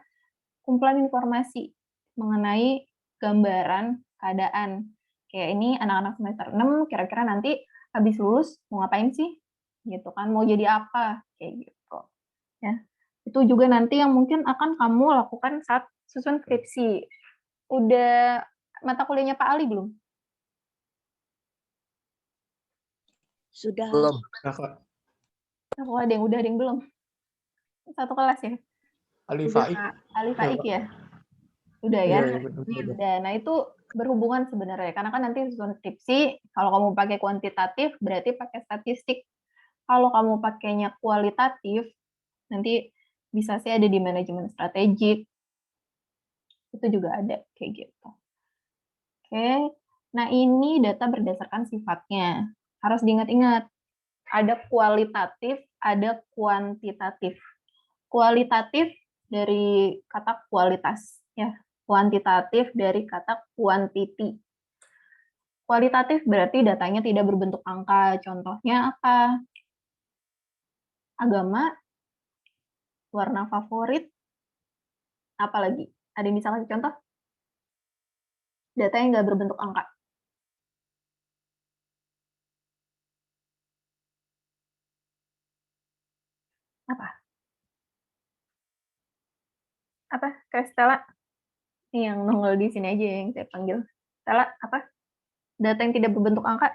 kumpulan informasi mengenai gambaran keadaan. Kayak ini anak-anak semester 6, kira-kira nanti habis lulus mau ngapain sih? Gitu kan, mau jadi apa? Kayak gitu. Ya. Itu juga nanti yang mungkin akan kamu lakukan saat susun skripsi. Udah mata kuliahnya Pak Ali belum? Sudah. Belum. Aku ada yang udah, ada yang belum. Satu kelas ya? Ali Faik. Ali Faik ya? Udah ya? Udah. Nah, itu berhubungan sebenarnya. Karena kan nanti susun skripsi, kalau kamu pakai kuantitatif, berarti pakai statistik. Kalau kamu pakainya kualitatif, nanti bisa sih ada di manajemen strategik. Itu juga ada, kayak gitu. Oke. Nah, ini data berdasarkan sifatnya. Harus diingat-ingat. Ada kualitatif, ada kuantitatif. Kualitatif dari kata kualitas, ya. Kuantitatif dari kata quantity. Kualitatif berarti datanya tidak berbentuk angka. Contohnya apa? Agama, warna favorit, apa lagi? Ada yang bisa kasih contoh? Data yang nggak berbentuk angka. Apa? Kayak Stella? Ini yang nongol di sini aja yang saya panggil. Stella, apa? Data yang tidak berbentuk angka?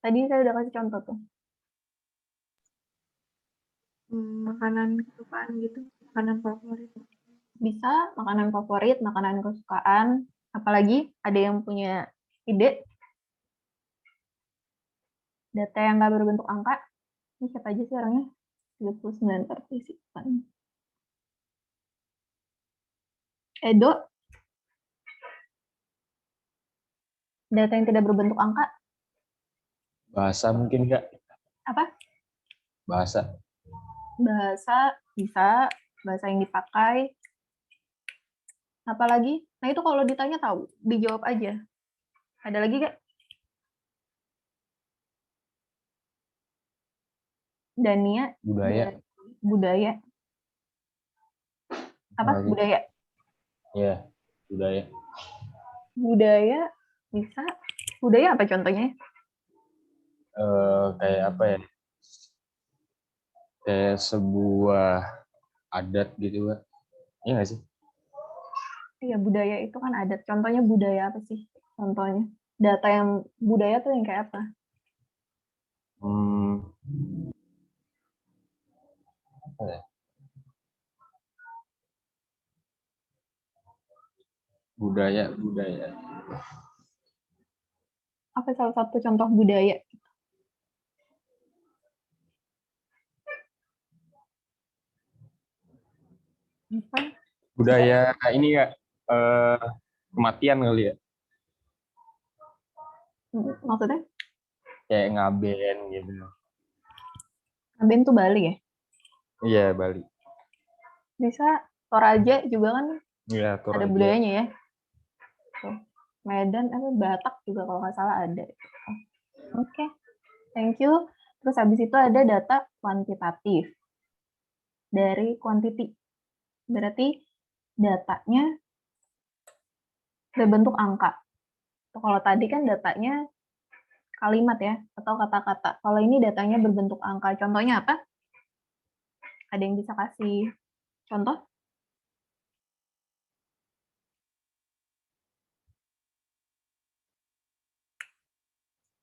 Tadi saya udah kasih contoh tuh. Makanan kesukaan gitu, makanan favorit. Bisa, makanan favorit, makanan kesukaan. Apalagi ada yang punya ide? Data yang nggak berbentuk angka. Ini siapa aja sih orangnya? 39 partisipan. Edo? Data yang tidak berbentuk angka, Bahasa mungkin Kak. apa? Bahasa. Bahasa, bisa. Bahasa yang dipakai. Apalagi? Nah itu kalau ditanya tahu, dijawab aja. Ada lagi Kak? Dania, Budaya. budaya. Apa? Lagi. Budaya. Ya, budaya. Budaya, bisa. Budaya apa contohnya? Kayak apa ya? Kayak sebuah adat gitu Kak. Iya nggak sih? Iya, budaya itu kan adat. Contohnya budaya apa sih? Contohnya. Data yang budaya tuh yang kayak apa? Apa ya? Budaya. Apa salah satu contoh budaya? Apa? Budaya ini Kak, kematian kali ya? Maksudnya? Kayak ngaben gitu. Ngaben tuh Bali ya? Iya, Bali. Bisa. Toraja juga kan Iya, Toraja. ada budayanya ya. Tuh. Medan, Batak juga kalau nggak salah ada. Oke. Thank you. Terus habis itu ada data kuantitatif dari quantity. Berarti datanya berbentuk angka. Kalau tadi kan datanya kalimat ya, atau kata-kata. Kalau ini datanya berbentuk angka. Contohnya apa? Ada yang bisa kasih contoh?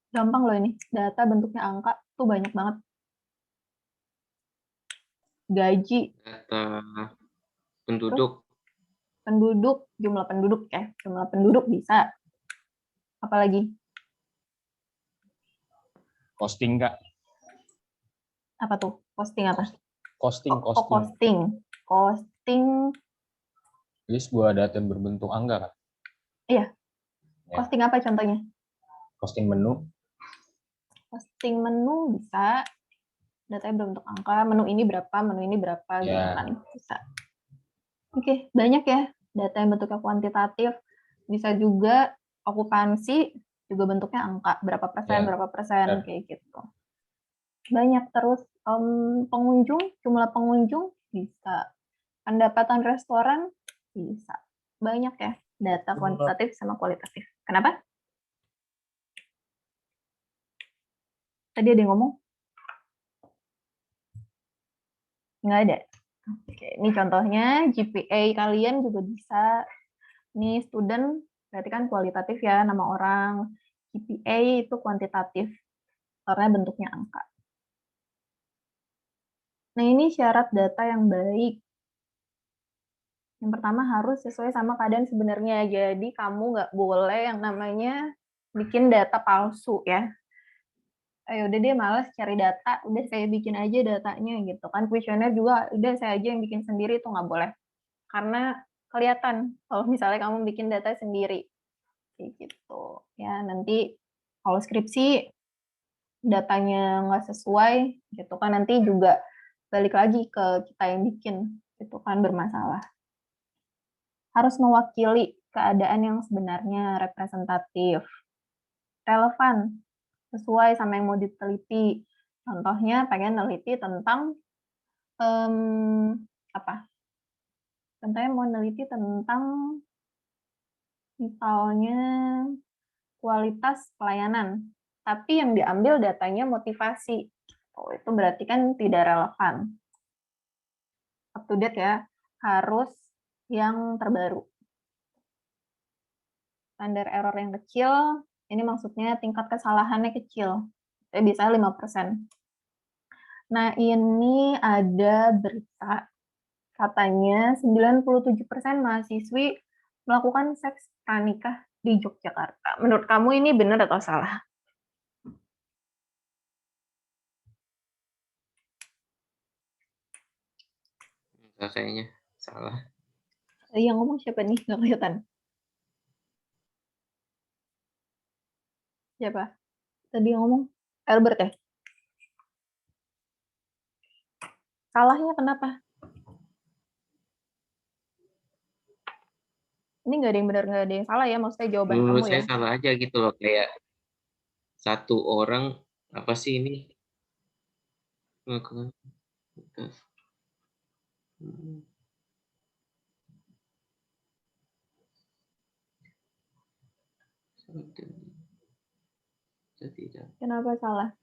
Gampang loh ini. Data bentuknya angka tuh banyak banget. Gaji. Data penduduk. Penduduk, jumlah penduduk ya. Jumlah penduduk bisa. Apalagi? Costing Kak. Apa tuh? Costing apa? Costing. Costing. Jadi sebuah data yang berbentuk angka Kak. Iya. Costing apa contohnya? Costing menu. Costing menu bisa. Datanya berbentuk angka. Menu ini berapa, gitu kan. Bisa. Oke, banyak ya. Data yang bentuknya kuantitatif. Bisa juga okupansi, juga bentuknya angka. Berapa persen, kayak gitu. Banyak. Terus pengunjung, jumlah pengunjung bisa. Pendapatan restoran bisa. Banyak ya. Data kuantitatif sama kualitatif. Kenapa? Tadi ada yang ngomong? Nggak ada. Oke, ini contohnya GPA kalian juga bisa. Ini student, berarti kan kualitatif ya, nama orang. GPA itu kuantitatif, karena bentuknya angka. Nah, ini syarat data yang baik. Yang pertama harus sesuai sama keadaan sebenarnya. Jadi kamu nggak boleh yang namanya bikin data palsu ya. Udah dia malas cari data, udah saya bikin aja datanya gitu kan. Kuesioner juga udah saya aja yang bikin sendiri, itu nggak boleh. Karena kelihatan kalau misalnya kamu bikin data sendiri. Kayak gitu. Ya, nanti kalau skripsi datanya nggak sesuai gitu kan, nanti juga balik lagi ke kita yang bikin, itu kan bermasalah. Harus mewakili keadaan yang sebenarnya, representatif, relevan, sesuai sama yang mau diteliti. Contohnya pengen neliti tentang apa? Contohnya mau neliti tentang misalnya kualitas pelayanan, tapi yang diambil datanya motivasi. Oh, itu berarti kan tidak relevan. Up to date ya, harus yang terbaru. Standar error yang kecil, ini maksudnya tingkat kesalahannya kecil. Bisa 5%. Nah, ini ada berita katanya 97% mahasiswi melakukan seks pranikah di Yogyakarta. Menurut kamu ini benar atau salah? Kayaknya salah. Yang ngomong siapa nih? Nggak kelihatan. Siapa? Tadi yang ngomong Albert ya? Salahnya kenapa? Ini nggak ada yang benar, nggak ada yang salah ya, maksudnya jawaban Menurut kamu saya ya. salah aja gitu loh, kayak satu orang apa sih ini? Kenapa salah?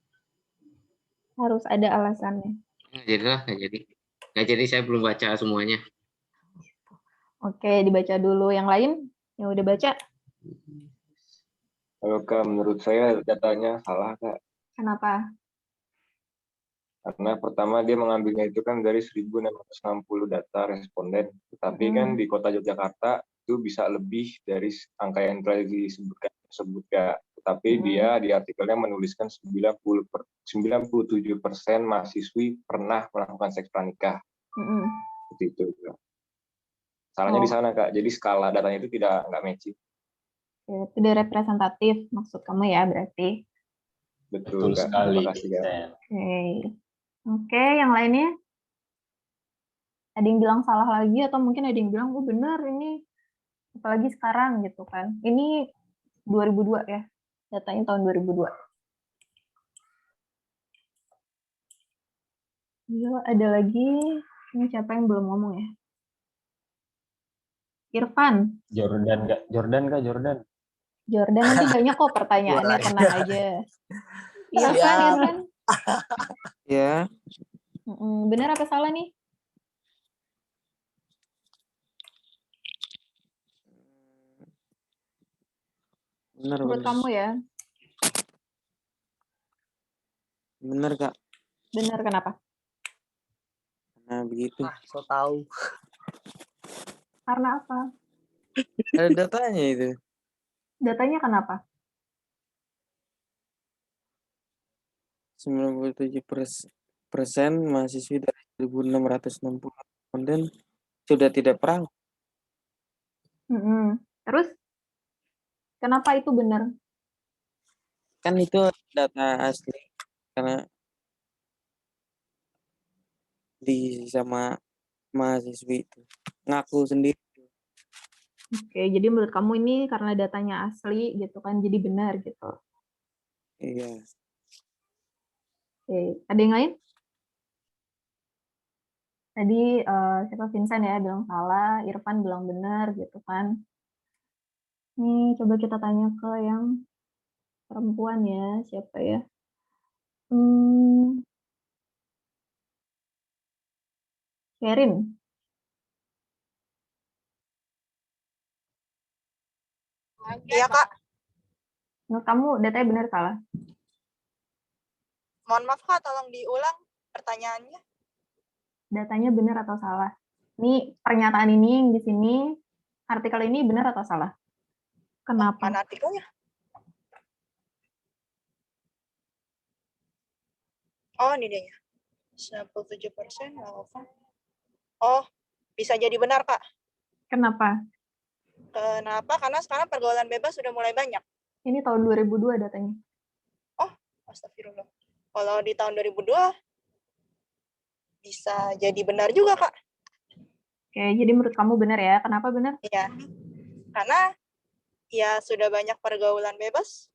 Harus ada alasannya. Nggak jadi saya belum baca semuanya. Oke, dibaca dulu. Yang lain yang udah baca, Kalau Kak, menurut saya datanya salah Kak. kenapa? Karena pertama dia mengambilnya itu kan dari 1.660 data responden. Tetapi kan di kota Yogyakarta itu bisa lebih dari angka yang telah disebutkan tersebut Kak. Tetapi dia di artikelnya menuliskan 97% mahasiswi pernah melakukan seks pranikah. Seperti itu Kak. Salahnya di sana Kak. Jadi skala datanya itu nggak matching. Tidak representatif maksud kamu ya berarti. Betul Kak. Sekali. Terima kasih Kak. Oke, yang lainnya? Ada yang bilang salah lagi atau mungkin ada yang bilang, oh benar ini, apalagi sekarang gitu kan. Ini 2002 ya, datanya tahun 2002. Iya, ada lagi, ini siapa yang belum ngomong ya? Irfan. Jordan Kak? Jordan nanti banyak kok pertanyaannya, tenang aja. Irfan. Ya. Benar apa salah nih? Benar. Menurut kamu ya? Benar Kak. Benar kenapa? Nah begitu. So tahu. Karena apa? Ada datanya itu. Datanya kenapa? 97% mahasiswi dari 1.660 responden sudah tidak pernah. Terus kenapa itu benar? Kan itu data asli karena sama mahasiswi itu ngaku sendiri. Oke, jadi menurut kamu ini karena datanya asli gitu kan, jadi benar gitu. Iya. Oke, ada yang lain? Tadi siapa Vincent ya bilang salah, Irfan bilang benar gitu kan. Nih coba kita tanya ke yang perempuan ya, siapa ya? Sherin. Iya Kak. Menurut kamu datanya benar salah? Mohon maaf Kak, tolong diulang pertanyaannya. Datanya benar atau salah? Ini pernyataan ini yang di sini, artikel ini benar atau salah? Kenapa? Mana artikelnya? Oh, ini dia. 97% Oh, bisa jadi benar, Kak. Kenapa? Kenapa? Karena sekarang pergaulan bebas sudah mulai banyak. Ini tahun 2002 datanya. Oh, astagfirullah. Kalau di tahun 2002, bisa jadi benar juga, Kak. Oke, jadi menurut kamu benar ya? Kenapa benar? Iya. Karena ya sudah banyak pergaulan bebas.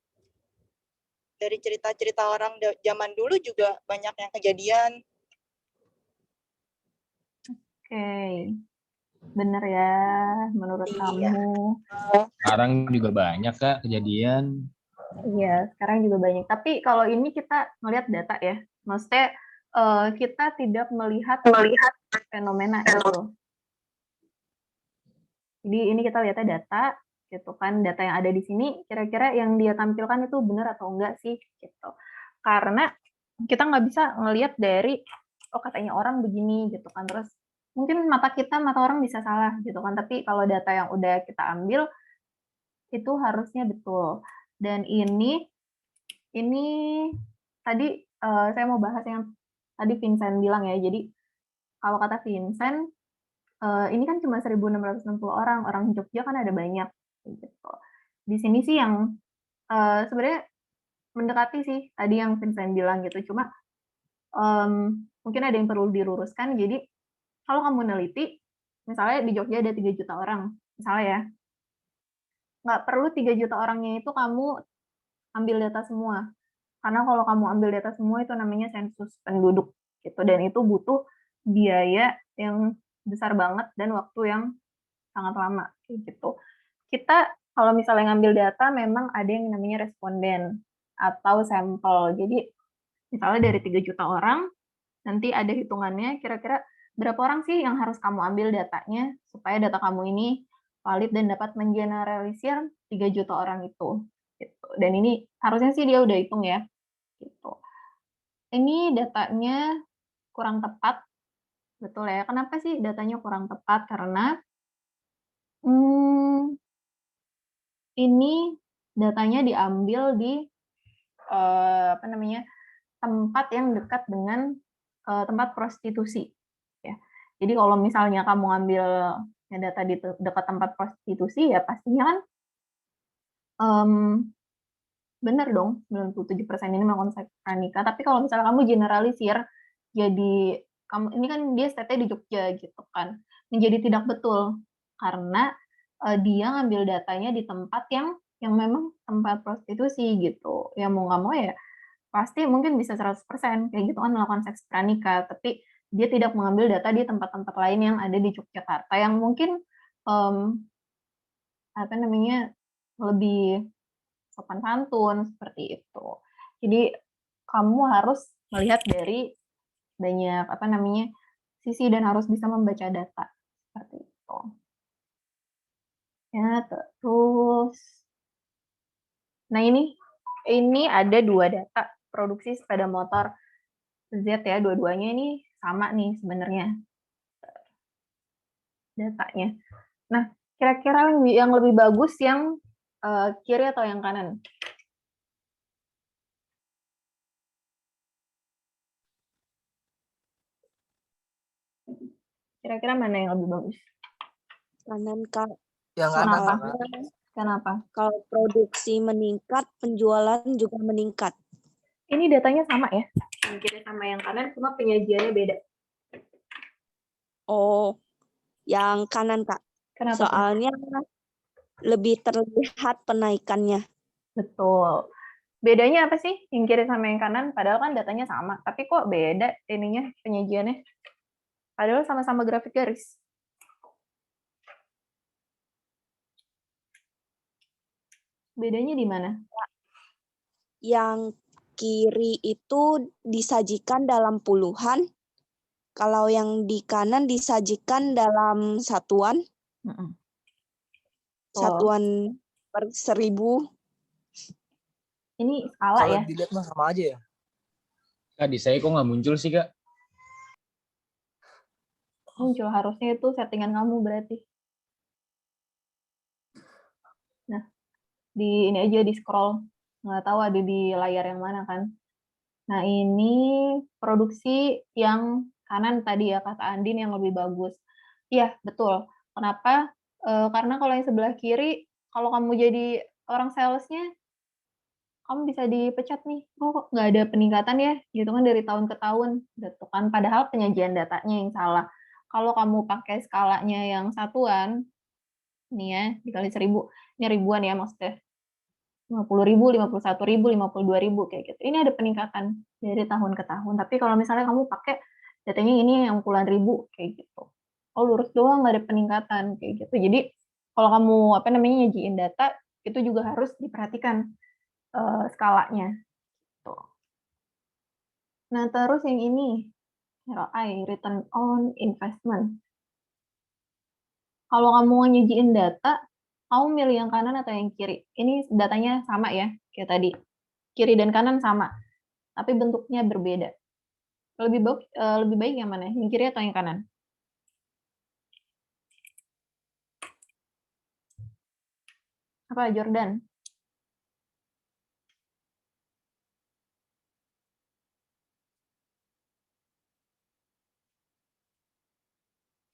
Dari cerita-cerita orang zaman dulu juga banyak yang kejadian. Oke. Benar ya menurut kamu. Sekarang juga banyak Kak kejadian. Iya, sekarang juga banyak. Tapi kalau ini kita melihat data ya. Maksudnya kita tidak melihat fenomena itu. Jadi ini kita lihatnya data, gitu kan. Data yang ada di sini, kira-kira yang dia tampilkan itu benar atau enggak sih, gitu. Karena kita nggak bisa ngelihat dari, oh katanya orang begini, gitu kan. Terus mungkin mata orang bisa salah, gitu kan. Tapi kalau data yang udah kita ambil, itu harusnya betul. Dan ini tadi saya mau bahas yang tadi Vincent bilang ya. Jadi kalau kata Vincent, ini kan cuma 1.660 orang Jogja kan ada banyak. Gitu. Di sini sih yang sebenarnya mendekati sih tadi yang Vincent bilang gitu. Cuma mungkin ada yang perlu diluruskan. Jadi kalau kamu neliti, misalnya di Jogja ada 3 juta orang, misalnya ya, nggak perlu 3 juta orangnya itu kamu ambil data semua. Karena kalau kamu ambil data semua itu namanya sensus penduduk gitu, dan itu butuh biaya yang besar banget dan waktu yang sangat lama kayak gitu. Kita kalau misalnya ngambil data memang ada yang namanya responden atau sampel. Jadi misalnya dari 3 juta orang, nanti ada hitungannya kira-kira berapa orang sih yang harus kamu ambil datanya supaya data kamu ini valid dan dapat mengeneralisir 3 juta orang itu. Gitu. Dan ini harusnya sih dia udah hitung ya. Gitu. Ini datanya kurang tepat, betul ya. Kenapa sih datanya kurang tepat? Karena ini datanya diambil di tempat yang dekat dengan tempat prostitusi. Ya. Jadi kalau misalnya kamu ngambil data di dekat tempat prostitusi, ya pastinya kan benar dong 97% ini melakukan seks pranikah. Tapi kalau misalnya kamu generalisir, jadi kamu ini kan dia state di Jogja gitu kan, menjadi tidak betul karena dia ngambil datanya di tempat yang memang tempat prostitusi gitu. Ya mau nggak mau ya pasti mungkin bisa 100% kayak gitu kan melakukan seks pranikah, tapi dia tidak mengambil data di tempat-tempat lain yang ada di Yogyakarta yang mungkin lebih sopan santun seperti itu. Jadi kamu harus melihat dari banyak sisi dan harus bisa membaca data seperti itu. Ya, terus nah ini ada 2 data produksi sepeda motor Z ya, dua-duanya ini sama nih sebenarnya datanya. Nah, kira-kira yang lebih bagus yang kiri atau yang kanan? Kira-kira mana yang lebih bagus? Kanan, Kak. Yang Kenapa? kanan. Kenapa? Kalau produksi meningkat, penjualan juga meningkat. Ini datanya sama ya? Yang kiri sama yang kanan, cuma penyajiannya beda. Oh, yang kanan, Kak. Kenapa? Soalnya lebih terlihat penaikannya. Betul. Bedanya apa sih yang kiri sama yang kanan? Padahal kan datanya sama, tapi kok beda ininya penyajiannya? Padahal sama-sama grafik garis. Bedanya di mana? Yang kiri itu disajikan dalam puluhan, kalau yang di kanan disajikan dalam satuan. Satuan per 1000. Ini skala Kalau ya? dilihat mah sama aja ya. Kak, di saya kok nggak muncul sih, Kak? Muncul, harusnya itu settingan kamu berarti. Nah, di ini aja di scroll. Nggak tahu ada di layar yang mana kan. Nah, ini produksi yang kanan tadi ya, kata Andin yang lebih bagus. Iya, betul. Kenapa? Karena kalau yang sebelah kiri, kalau kamu jadi orang salesnya, kamu bisa dipecat nih. Kok nggak ada peningkatan ya? Gitu kan dari tahun ke tahun. Gitu kan. Padahal penyajian datanya yang salah. Kalau kamu pakai skalanya yang satuan, nih ya, dikali 1000, ini ribuan ya maksudnya. 50.000, 51.000, 52.000 kayak gitu. Ini ada peningkatan dari tahun ke tahun. Tapi kalau misalnya kamu pakai datanya ini yang puluhan ribu kayak gitu. Oh, lurus doang nggak ada peningkatan kayak gitu. Jadi kalau kamu nyajiin data itu juga harus diperhatikan skalanya. Gitu. Nah, terus yang ini ROI, return on investment. Kalau kamu nyajiin data, kamu milih yang kanan atau yang kiri? Ini datanya sama ya, kayak tadi. Kiri dan kanan sama, tapi bentuknya berbeda. Lebih baik yang mana? Yang kiri atau yang kanan? Apa, Jordan?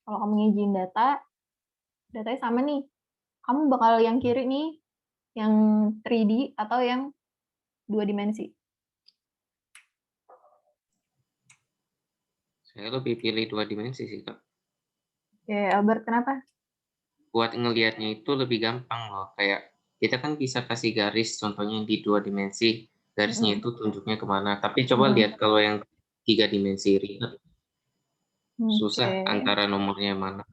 Kalau kamu nyajiin datanya sama nih. Kamu bakal yang kiri nih, yang 3D atau yang 2 dimensi? Saya lebih pilih 2 dimensi sih, Kak. Oke, Albert kenapa? Buat ngelihatnya itu lebih gampang loh, kayak kita kan bisa kasih garis contohnya di 2 dimensi, garisnya Mhm. itu tunjuknya kemana. Tapi coba Mhm. lihat kalau yang 3 dimensi ribet, susah Oke. antara nomornya mana.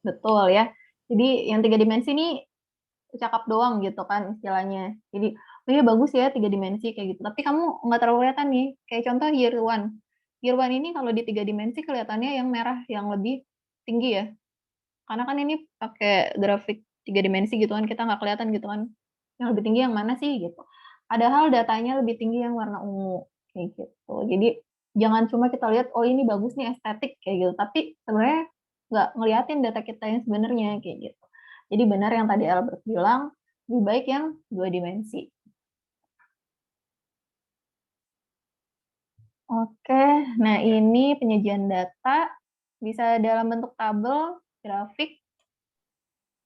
Betul ya. Jadi yang 3 dimensi nih cakap doang gitu kan istilahnya. Jadi, oh iya bagus ya 3 dimensi kayak gitu. Tapi kamu nggak terlalu kelihatan nih. Kayak contoh year one. Year one ini kalau di 3 dimensi kelihatannya yang merah yang lebih tinggi ya. Karena kan ini pakai grafik 3 dimensi gitu kan, kita nggak kelihatan gitu kan. Yang lebih tinggi yang mana sih gitu. Padahal datanya lebih tinggi yang warna ungu kayak gitu. Jadi jangan cuma kita lihat oh ini bagus nih estetik kayak gitu. Tapi sebenarnya nggak ngeliatin data kita yang sebenarnya kayak gitu. Jadi benar yang tadi Albert bilang, lebih baik yang 2 dimensi. Oke, nah ini penyajian data bisa dalam bentuk tabel, grafik.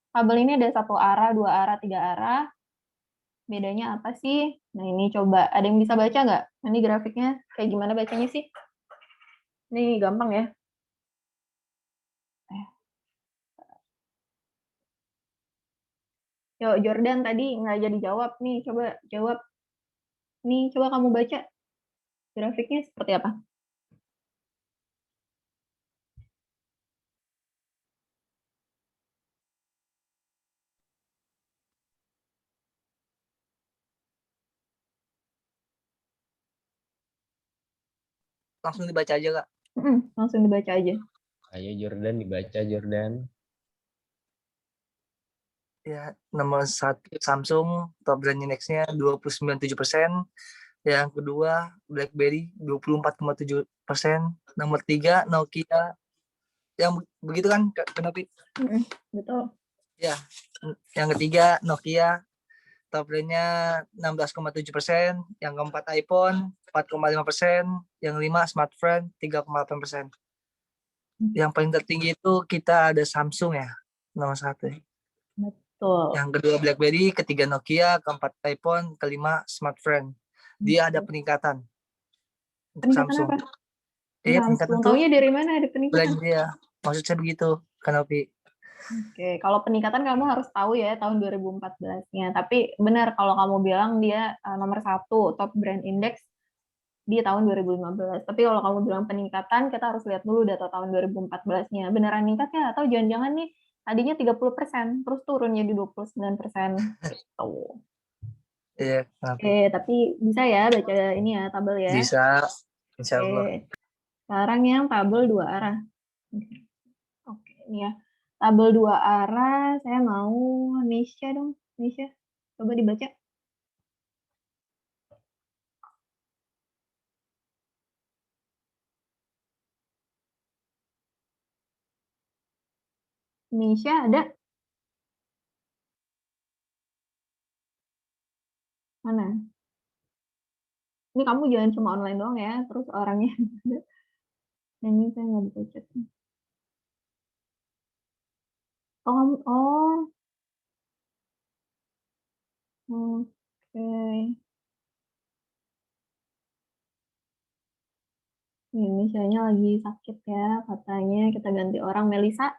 Tabel ini ada 1 arah, 2 arah, 3 arah. Bedanya apa sih? Nah ini coba, ada yang bisa baca nggak? Ini grafiknya kayak gimana bacanya sih? Ini gampang ya. Yuk Jordan tadi nggak jadi jawab nih, coba jawab. Nih coba kamu baca grafiknya seperti apa? Langsung dibaca aja, Kak. Langsung dibaca aja. Ayo Jordan, dibaca Jordan. Ya, nomor 1 Samsung, top brand indexnya 29,7%. Yang kedua BlackBerry 24,7%. Nomor 3 Nokia. Yang begitu kan, Kenopi? Betul. Ya, yang ketiga Nokia, top brand-nya 16,7%. Yang keempat iPhone 4,5%. Yang 5 smartphone 3,8%. Yang paling tertinggi itu kita ada Samsung ya, nomor 1. Betul. Yang kedua BlackBerry, ketiga Nokia, keempat iPhone, kelima smartphone. Dia ada peningkatan untuk Peningkatan Samsung. apa? Iya, peningkatan tuh Taunya dari mana ada peningkatan? brand dia. Maksud saya begitu, Kanopi. Oke, kalau peningkatan kamu harus tahu ya tahun 2014-nya. Tapi benar kalau kamu bilang dia nomor 1 top brand index di tahun 2015. Tapi kalau kamu bilang peningkatan, kita harus lihat dulu data tahun 2014-nya. Beneran meningkat ya? Atau jangan-jangan nih tadinya 30%, terus turun jadi 29%. Gitu. Iya, Oke, tapi bisa ya baca ini ya, tabel ya? Bisa, insya Allah. Oke. Sekarang yang tabel 2 arah. Oke, ini ya. Tabel 2 arah, saya mau Nisha dong. Nisha, coba dibaca. Nisha ada? Mana? Ini kamu jangan cuma online doang ya, terus orangnya ada. Ini saya nggak bisa chat. Oh, kamu, oh. Oke. Ini Nishanya lagi sakit ya, katanya kita ganti orang. Melisa?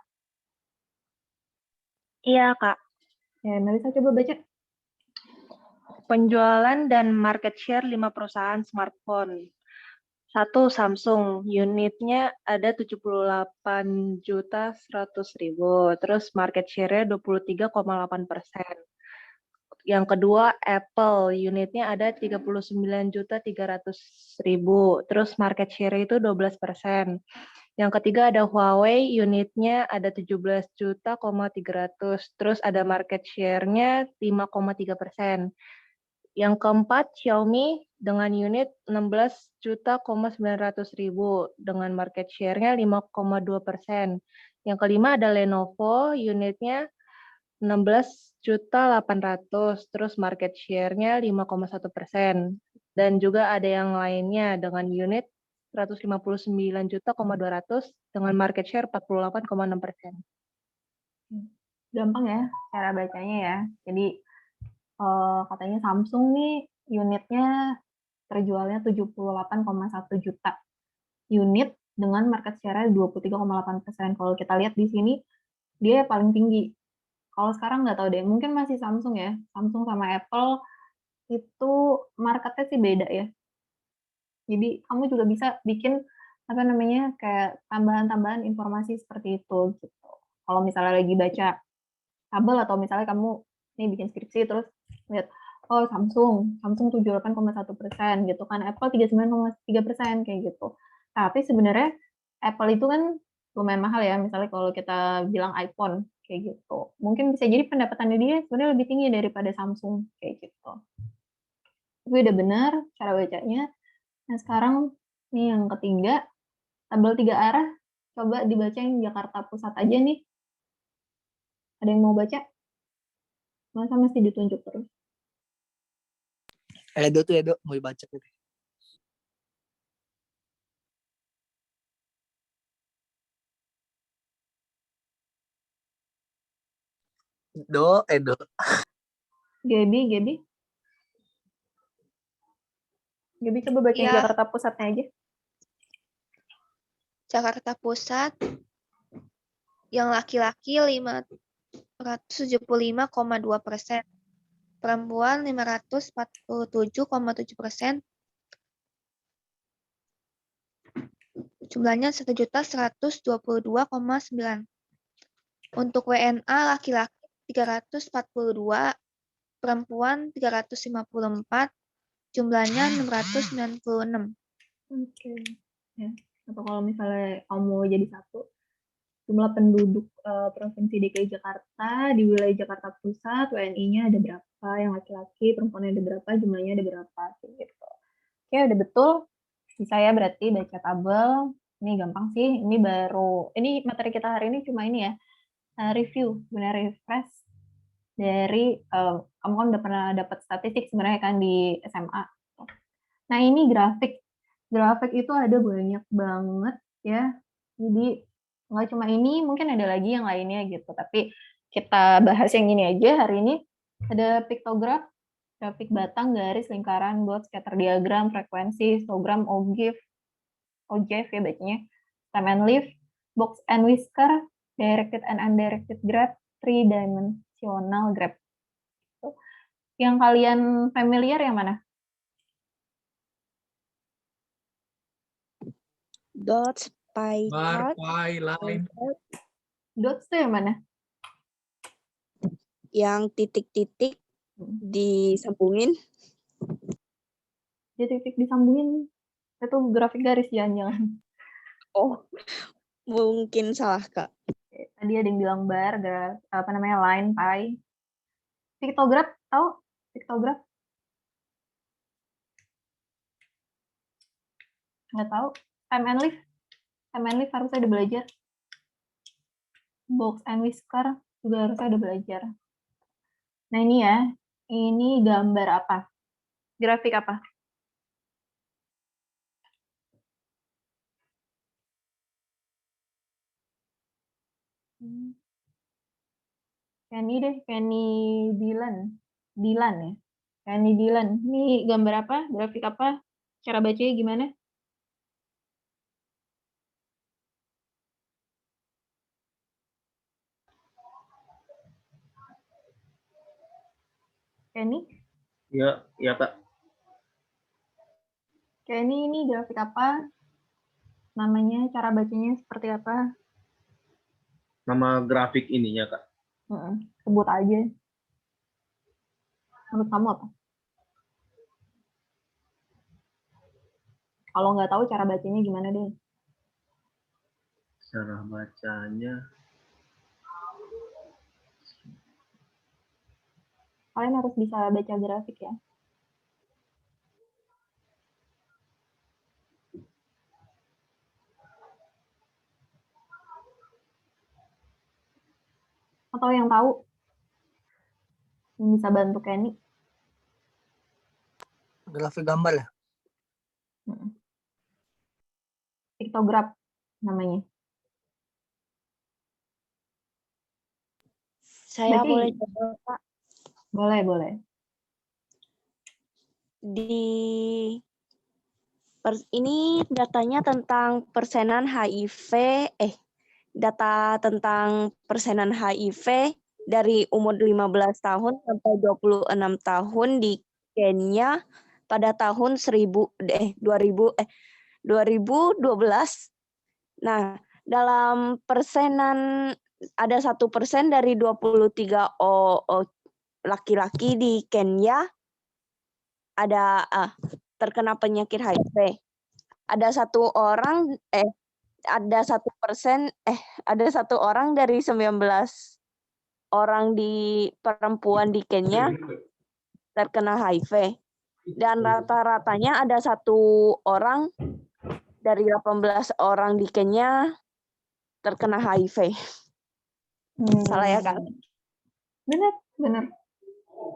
Iya, Kak. Ya, Melisa coba baca. Penjualan dan market share 5 perusahaan smartphone. 1 Samsung, unitnya ada 78.100.000, terus market share-nya 23,8%. Yang kedua Apple, unitnya ada 39.300.000, terus market share itu 12%. Yang ketiga ada Huawei, unitnya ada 17.300.000, terus ada market share-nya 5,3%. Yang keempat Xiaomi dengan unit 16.900.000 dengan market share-nya 5,2%. Yang kelima ada Lenovo, unitnya 16.800.000, terus market share-nya 5,1%. Dan juga ada yang lainnya dengan unit 159.200.000 dengan market share 48,6%. Gampang ya cara bacanya ya. Jadi katanya Samsung nih unitnya terjualnya 78,1 juta unit dengan market share 23,8%. Kalau kita lihat di sini, dia paling tinggi. Kalau sekarang nggak tahu deh, mungkin masih Samsung ya. Samsung sama Apple itu marketnya sih beda ya. Jadi kamu juga bisa bikin apa namanya kayak tambahan-tambahan informasi seperti itu gitu. Kalau misalnya lagi baca tabel atau misalnya kamu nih bikin skripsi terus lihat oh Samsung 78,1% gitu kan, Apple 39,3% kayak gitu. Tapi sebenarnya Apple itu kan lumayan mahal ya, misalnya kalau kita bilang iPhone kayak gitu. Mungkin bisa jadi pendapatannya dia sebenarnya lebih tinggi daripada Samsung kayak gitu. Tapi udah benar cara bacanya. Nah sekarang nih yang ketiga, tabel 3 arah, coba dibaca yang Jakarta Pusat aja nih. Ada yang mau baca? Masa mesti ditunjuk terus? Edo tuh Edo mau dibaca gitu. Edo. Gaby coba baca yang Iya. Jakarta Pusatnya aja. Jakarta Pusat yang laki-laki 575,2%, perempuan 547,7%, jumlahnya 1.122,9. Untuk WNA laki-laki 342, perempuan 354, jumlahnya 696. Oke. Ya. Atau kalau misalnya kamu mau jadi satu, jumlah penduduk Provinsi DKI Jakarta di wilayah Jakarta Pusat, WNI-nya ada berapa, yang laki-laki, perempuannya ada berapa, jumlahnya ada berapa, gitu. Oke, udah betul. Bisa ya berarti baca tabel. Ini gampang sih. Ini materi kita hari ini cuma ini ya, review, sebenarnya refresh dari kamu kan udah pernah dapat statistik sebenarnya kan di SMA. Nah ini grafik itu ada banyak banget ya. Jadi nggak cuma ini, mungkin ada lagi yang lainnya gitu. Tapi kita bahas yang ini aja hari ini. Ada piktograf, grafik batang, garis, lingkaran, dot, scatter diagram, frekuensi, histogram, ogive ya bacanya, stem and leaf, box and whisker, directed and undirected graph, three-dimensional graph. Yang kalian familiar yang mana? Dots, pie Bar, chart, pie, line. Dots itu yang mana? yang titik-titik disambungin. Titik-titik disambungin. Itu grafik garis jangan-jangan. Oh, mungkin salah, Kak. Tadi ada yang bilang bar, line, pie. Piktograf, tahu? Piktograf? Nggak tahu. Stem and leaf harusnya ada belajar. Box and whisker juga harusnya ada belajar. Nah ini ya, ini gambar apa? Grafik apa? Kenny Dylan ya. Kenny Dylan. Ini gambar apa? Grafik apa? Cara bacanya gimana? Kenny? Iya Kak. Kenny ini grafik apa? Namanya, cara bacanya seperti apa? Nama grafik ininya Kak. Sebut aja. Menurut kamu apa? Kalau nggak tahu cara bacanya gimana deh? Cara bacanya. Kalian harus bisa baca grafik ya. Atau yang tahu? Yang bisa bantu Kenny? Grafik gambar ya? Piktograf namanya. Saya Berarti, boleh jawab, Pak? Boleh. ini datanya tentang persenan HIV, data tentang persenan HIV dari umur 15 tahun sampai 26 tahun di Kenya pada tahun 2012. Nah, dalam persenan ada 1% dari 23 laki-laki di Kenya ada terkena penyakit HIV. Ada 1% ada 1 orang dari 19 orang di perempuan di Kenya terkena HIV. Dan rata-ratanya ada 1 orang dari 18 orang di Kenya terkena HIV. Salah ya, Kak? Benar.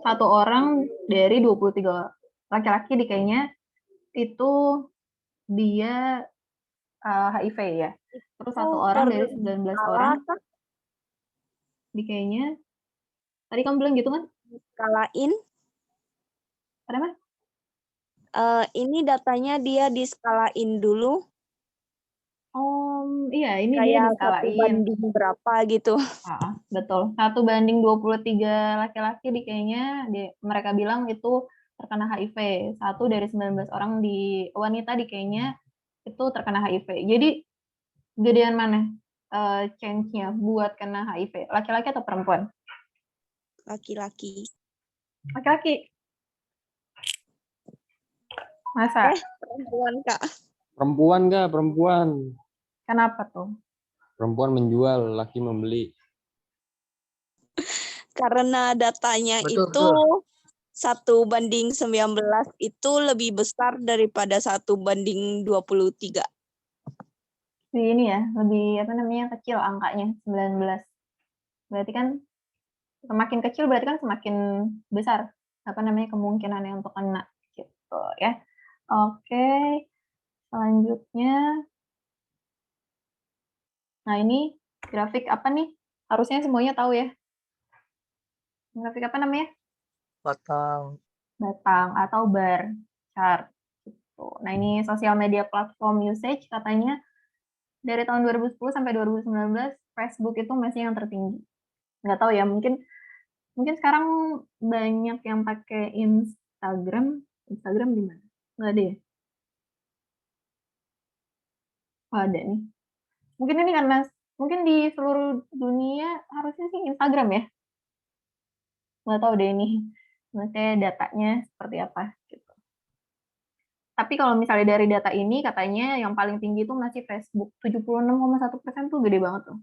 1 orang dari 23 laki-laki di Kenya itu dia HIV ya. Terus 1 orang dari 19 orang di Kenya. Tadi kamu bilang gitu kan? Skalain. Kenapa? Ini datanya dia diskalain dulu. Iya, ini dia Kayak 1 diskalain. banding berapa gitu. Betul. 1/23 laki-laki di Kenya, mereka bilang itu terkena HIV. 1 dari 19 orang wanita di Kenya itu terkena HIV. Jadi gedean mana change-nya buat kena HIV? Laki-laki atau perempuan? Laki-laki. Laki-laki. Masa? Perempuan, Kak. Perempuan Kak, perempuan. Kenapa tuh? Perempuan menjual, laki membeli. Karena datanya Betul. 1/19 itu lebih besar daripada 1/23. Ini ya, lebih kecil angkanya 19. Berarti kan semakin kecil berarti kan semakin besar kemungkinannya untuk kena gitu ya. Oke. Selanjutnya. Nah, ini grafik apa nih? Harusnya semuanya tahu ya. Grafik apa namanya? Batang atau bar chart gitu. Nah, ini sosial media platform usage katanya dari tahun 2010 sampai 2019 Facebook itu masih yang tertinggi. Nggak tahu ya, mungkin sekarang banyak yang pakai Instagram. Instagram di mana? Nggak ada ya? Oh, ada nih. Mungkin ini karena di seluruh dunia harusnya sih Instagram ya. Nggak tahu deh ini. Maksudnya datanya seperti apa gitu. Tapi kalau misalnya dari data ini katanya yang paling tinggi itu masih Facebook. 76,1% tuh gede banget tuh.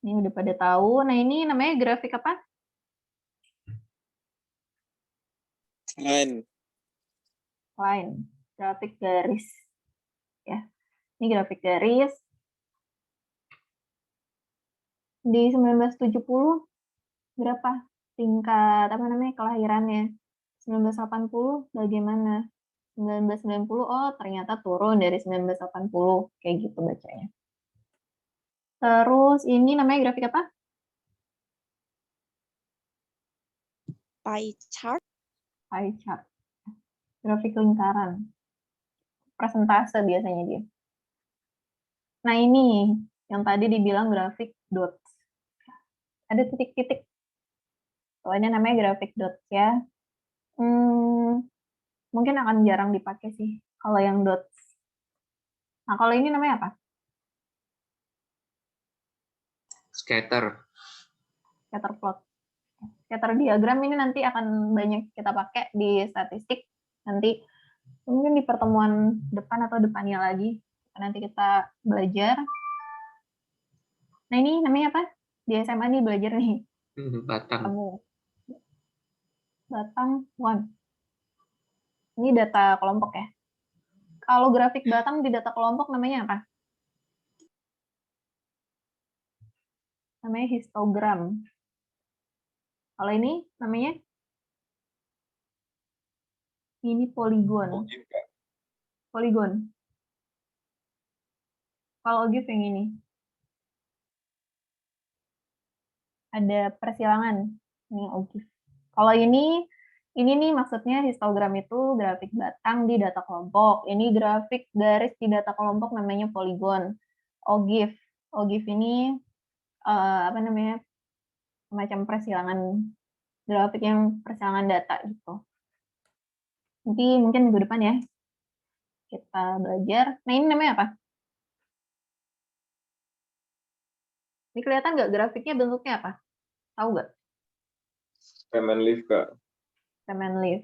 Ini udah pada tahu. Nah, ini namanya grafik apa? Line. Grafik garis. Ya. Ini grafik garis. Di 1970 berapa tingkat kelahirannya? 1980 bagaimana? 1990 ternyata turun dari 1980 kayak gitu bacanya. Terus ini namanya grafik apa? Pie chart. Pie chart. Grafik lingkaran. Persentase biasanya dia. Nah, ini yang tadi dibilang grafik dots. Ada titik-titik. Soalnya namanya grafik dots ya. Mungkin akan jarang dipakai sih kalau yang dots. Nah, kalau ini namanya apa? Scatter plot. Scatter diagram ini nanti akan banyak kita pakai di statistik. Nanti mungkin di pertemuan depan atau depannya lagi. Nanti kita belajar. Nah, ini namanya apa? Di SMA nih belajar nih. batang. Batang 1. Ini data kelompok ya. Kalau grafik batang di data kelompok namanya apa? Namanya histogram. Kalau ini namanya? Ini poligon. Poligon. Kalau OGIF yang ini. Ada persilangan. Ini OGIF. Kalau ini Ini nih maksudnya histogram itu grafik batang di data kelompok. Ini grafik garis di data kelompok namanya poligon. OGIF. OGIF ini apa namanya? Semacam persilangan grafik yang persilangan data gitu. Nanti mungkin minggu depan ya kita belajar. Nah, ini namanya apa? Ini kelihatan nggak grafiknya bentuknya apa? Tahu nggak? Command Leaf, Kak. Command Leaf.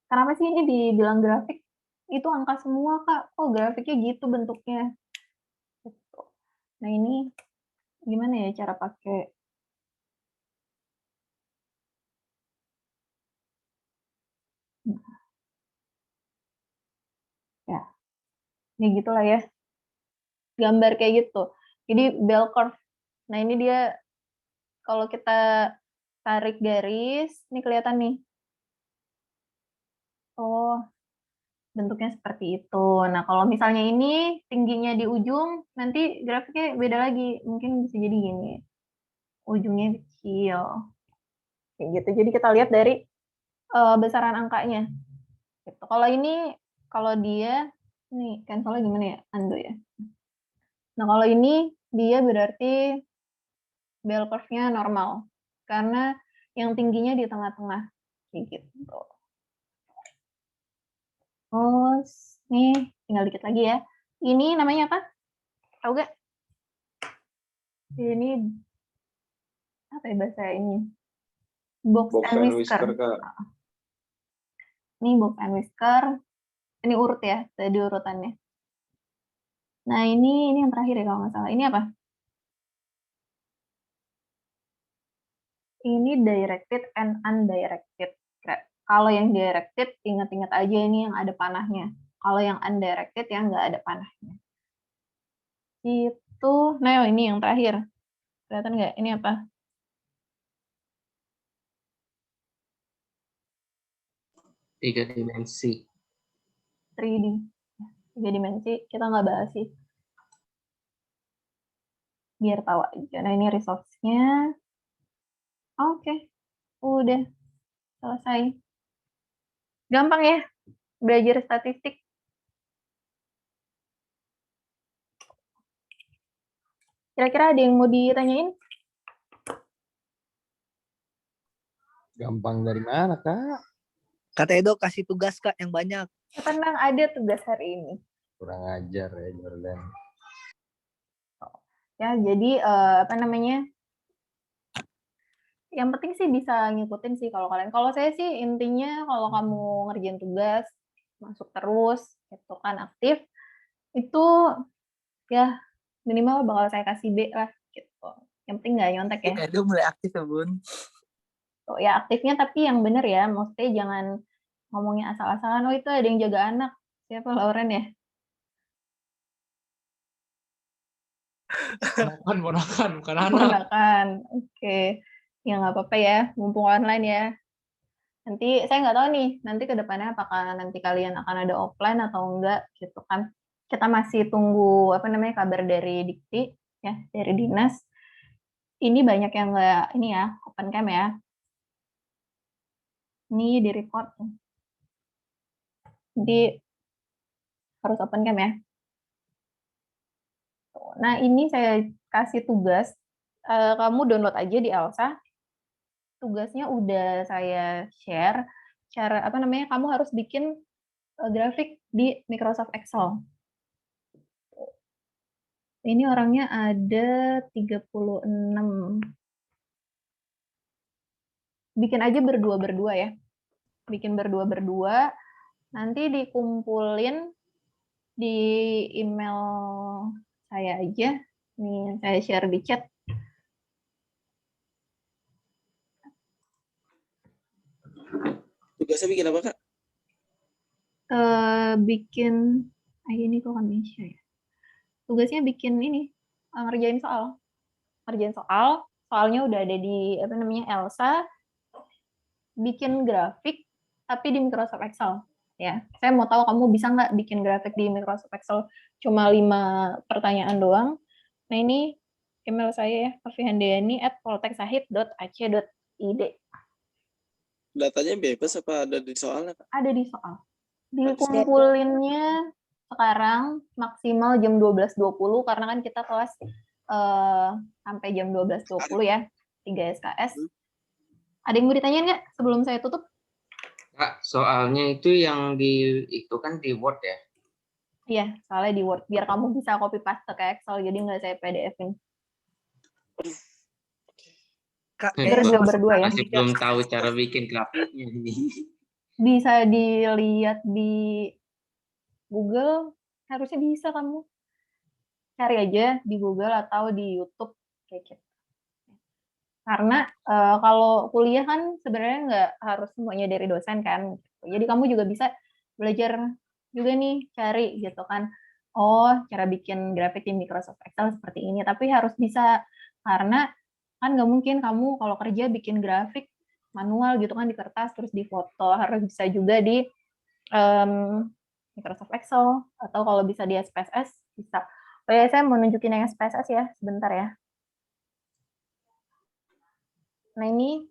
Kenapa sih ini dibilang grafik? Itu angka semua, Kak. Oh, grafiknya gitu bentuknya. Gitu. Nah, ini gimana ya cara pakai? Ya, ini gitulah ya. Gambar kayak gitu. Jadi bell curve. Nah, ini dia kalau kita tarik garis, ini kelihatan nih. Oh, bentuknya seperti itu. Nah, kalau misalnya ini tingginya di ujung, nanti grafiknya beda lagi. Mungkin bisa jadi gini. Ujungnya kecil. Kayak gitu. Jadi kita lihat dari besaran angkanya. Gitu. Kalau ini, kalau dia, nih cancelnya gimana ya? Undo ya. Nah, kalau ini dia berarti bell curve-nya normal. Karena yang tingginya di tengah-tengah. Kayak gitu. Terus, nih tinggal dikit lagi ya. Ini namanya apa? Tahu gak? Ini apa ya bahasa ini? Box and whisker. Kak. Ini box and whisker. Ini urut ya, tadi urutannya. Nah, ini yang terakhir ya kalau nggak salah. Ini apa? Ini directed and undirected. Kalau yang directed, ingat-ingat aja ini yang ada panahnya. Kalau yang undirected, yang nggak ada panahnya. Itu, nah ini yang terakhir. Kelihatan nggak? Ini apa? Tiga dimensi. 3D. 3 dimensi, kita nggak bahas sih. Biar tahu aja. Nah, ini resource-nya. Oke. Udah. Selesai. Gampang ya belajar statistik. Kira-kira ada yang mau ditanyain? Gampang dari mana, Kak? Kata Edo kasih tugas, Kak, yang banyak. Tenang, ada tugas hari ini. Kurang ajar ya, Jordan. Ya, jadi apa namanya? Yang penting sih bisa ngikutin sih kalau kalian. Kalau saya sih intinya kalau kamu ngerjain tugas, masuk terus, itu kan aktif, itu ya minimal bakal saya kasih B lah gitu. Yang penting nggak nyontek ya. Edo mulai aktif ya, Bun. Oh, ya aktifnya tapi yang bener ya, maksudnya jangan ngomongnya asal-asalan. Oh, itu ada yang jaga anak. Siapa, Lauren ya? Ponakan, bukan anak. Ponakan. Oke. Ya nggak apa-apa ya, mumpung online ya. Nanti saya nggak tahu nih, nanti ke depannya apakah nanti kalian akan ada offline atau enggak gitu kan. Kita masih tunggu apa namanya kabar dari Dikti ya, dari dinas. Ini banyak yang nggak ini ya, open cam ya. Ini di report. Jadi harus open cam ya. Nah, ini saya kasih tugas, kamu download aja di Elsa. Tugasnya udah saya share. Cara apa namanya? Kamu harus bikin grafik di Microsoft Excel. Ini orangnya ada 36. Bikin aja berdua-berdua ya. Bikin berdua-berdua. Nanti dikumpulin di email saya aja. Nih, saya share di chat. Tugasnya bikin apa, Kak? Bikin, ini kok Indonesia ya. Tugasnya bikin ini, ngerjain soal. Ngerjain soal, soalnya udah ada di apa namanya Elsa. Bikin grafik tapi di Microsoft Excel. Ya, saya mau tahu kamu bisa nggak bikin grafik di Microsoft Excel cuma 5 pertanyaan doang. Nah, ini email saya ya, afihandayani@polteksahid.ac.id. Datanya bebas apa ada di soalnya, Kak? Ada di soal. Ada soal. Dikumpulinnya sekarang maksimal jam 12.20 karena kan kita kelas sampai jam 12.20 ya, 3 SKS. Ada yang mau ditanyain nggak sebelum saya tutup? Kak, soalnya itu yang itu kan di Word ya? Iya, soalnya di Word. Biar kamu bisa copy paste ke Excel, jadi nggak saya PDF-in. Kak, Berdua ya. Masih belum tahu cara bikin grafiknya ini. Bisa dilihat di Google, harusnya bisa kamu. Cari aja di Google atau di YouTube kayak gitu. Karena kalau kuliah kan sebenarnya nggak harus semuanya dari dosen kan. Jadi kamu juga bisa belajar juga nih, cari gitu kan. Oh, cara bikin grafik di Microsoft Excel seperti ini. Tapi harus bisa, karena kan nggak mungkin kamu kalau kerja bikin grafik manual gitu kan di kertas terus di foto. Harus bisa juga di Microsoft Excel, atau kalau bisa di SPSS bisa. Oh ya, saya mau nunjukin yang SPSS ya, sebentar ya. Nah, ini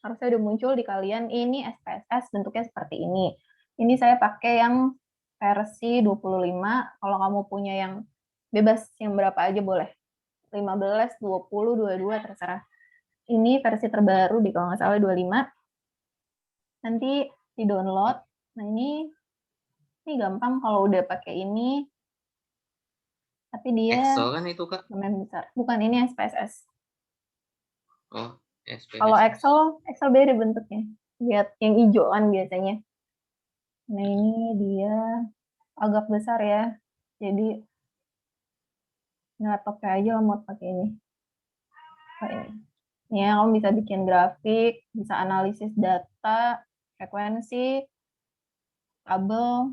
harusnya udah muncul di kalian. Ini SPSS, bentuknya seperti ini. Ini saya pakai yang versi 25. Kalau kamu punya yang bebas, yang berapa aja boleh. 15, 20, 22, terserah. Ini versi terbaru di kalau nggak salah 25. Nanti di-download. Nah, ini gampang kalau udah pakai ini. Tapi dia Excel kan itu, Kak? lumayan besar. Bukan, ini SPSS. Oh, SPSS. Kalau Excel beda bentuknya. Lihat yang hijau kan biasanya. Nah, ini dia agak besar ya. Jadi laptopnya aja lah mau pakai ini. Nah, ini. Ini ya, kamu bisa bikin grafik, bisa analisis data, frekuensi, tabel.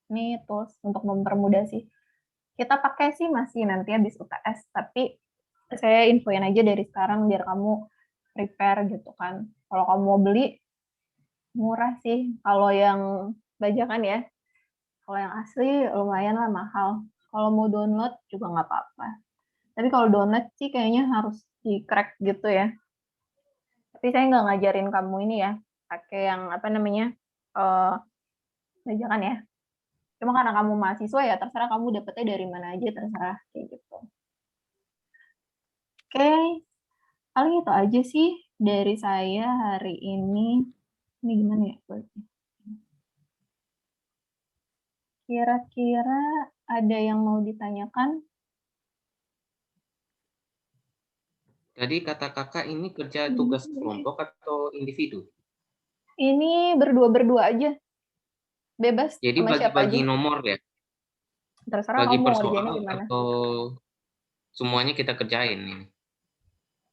Ini tools untuk mempermudah sih. Kita pakai sih masih nanti habis UTS, tapi saya infoin aja dari sekarang biar kamu prepare gitu kan. Kalau kamu mau beli, murah sih. Kalau yang bajakan ya, kalau yang asli lumayan lah mahal. Kalau mau download juga nggak apa-apa. Tapi kalau download sih kayaknya harus di-crack gitu ya. Tapi saya nggak ngajarin kamu ini ya, pakai yang apa namanya, bajakan ya. Cuma karena kamu mahasiswa ya, terserah kamu dapetnya dari mana aja, terserah kayak gitu. Oke, paling itu aja sih dari saya hari ini. Ini gimana ya? Kira-kira ada yang mau ditanyakan? Tadi kata kakak ini kerja tugas kelompok atau individu? Ini berdua-berdua aja. Bebas Jadi sama siapa bagi-bagi aja. nomor ya? Terserah Bagi kamu mau ngerjainnya persoalan gimana. atau semuanya kita kerjain ini?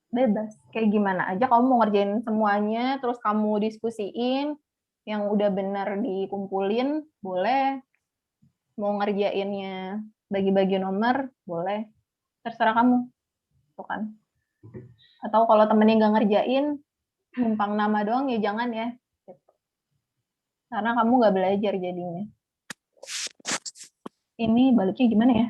Bebas. Kayak gimana aja kamu mau ngerjain semuanya, terus kamu diskusiin, yang udah benar dikumpulin, boleh. Mau ngerjainnya bagi-bagi nomor, boleh. Terserah kamu. Tuh kan. Atau kalau temennya nggak ngerjain, numpang nama doang ya jangan ya. Karena kamu nggak belajar jadinya. Ini baliknya gimana ya?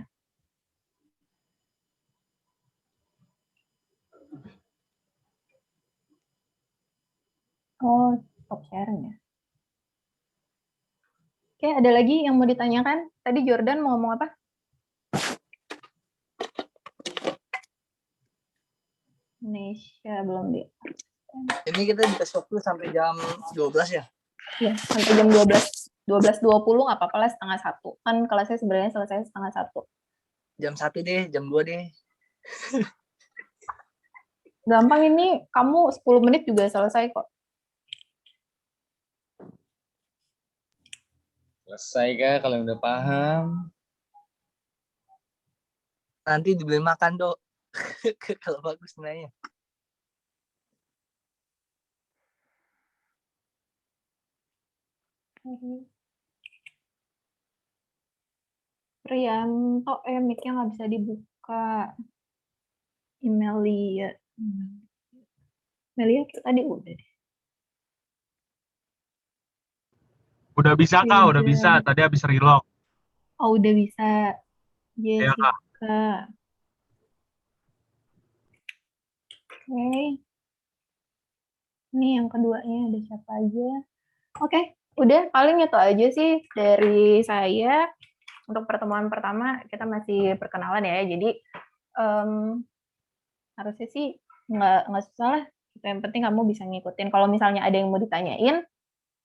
Oh, stop sharing ya. Oke, ada lagi yang mau ditanyakan? Tadi Jordan mau ngomong apa? Indonesia belum di. Ini kita dikasih waktu sampai jam 12 ya? Iya, sampai jam 12.20 nggak apa-apa lah, setengah 1. Kan kelasnya sebenarnya selesai setengah 1. Jam 1 deh, jam 2 deh. Gampang ini, kamu 10 menit juga selesai kok. Selesai Kak kalau udah paham. Nanti dibeli makan, Dok. Kalau bagus nilainya. Prianto, mic-nya nggak bisa dibuka. Email Melia tadi udah deh. Udah bisa Kak, udah bisa. Tadi habis relock. Oh, udah bisa. Iya Kak. Jessica. Oke. Ini yang keduanya ada siapa aja? Oke, udah paling itu aja sih dari saya. Untuk pertemuan pertama kita masih perkenalan ya. Jadi harusnya sih nggak susah lah. Yang penting kamu bisa ngikutin. Kalau misalnya ada yang mau ditanyain,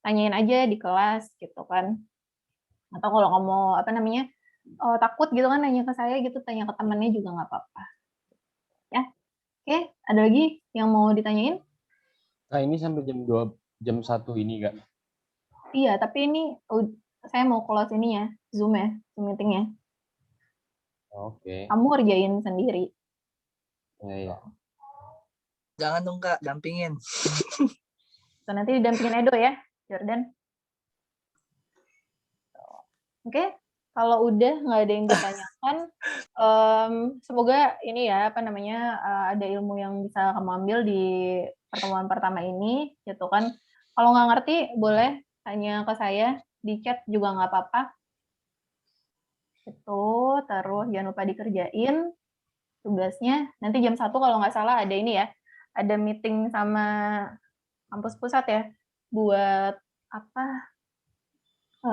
tanyain aja di kelas gitu kan. Atau kalau kamu takut gitu kan nanya ke saya gitu, tanya ke temannya juga nggak apa-apa. Ya, oke. Ada lagi yang mau ditanyain? Nah, ini sampai jam 1 ini, Kak. Iya, tapi ini saya mau close ini ya, Zoom ya, Zoom meeting-nya. Oke. Kamu kerjain sendiri. Iya. Jangan dong Kak, dampingin. So, nanti didampingin Edo ya, Jordan. Oke, kalau udah nggak ada yang ditanyakan, semoga ini ya, ada ilmu yang bisa kamu ambil di pertemuan pertama ini, gitu kan. Kalau nggak ngerti, boleh tanya ke saya, di chat juga nggak apa-apa. Itu, terus jangan lupa dikerjain tugasnya. Nanti jam 1 kalau nggak salah ada ini ya, ada meeting sama kampus pusat ya, buat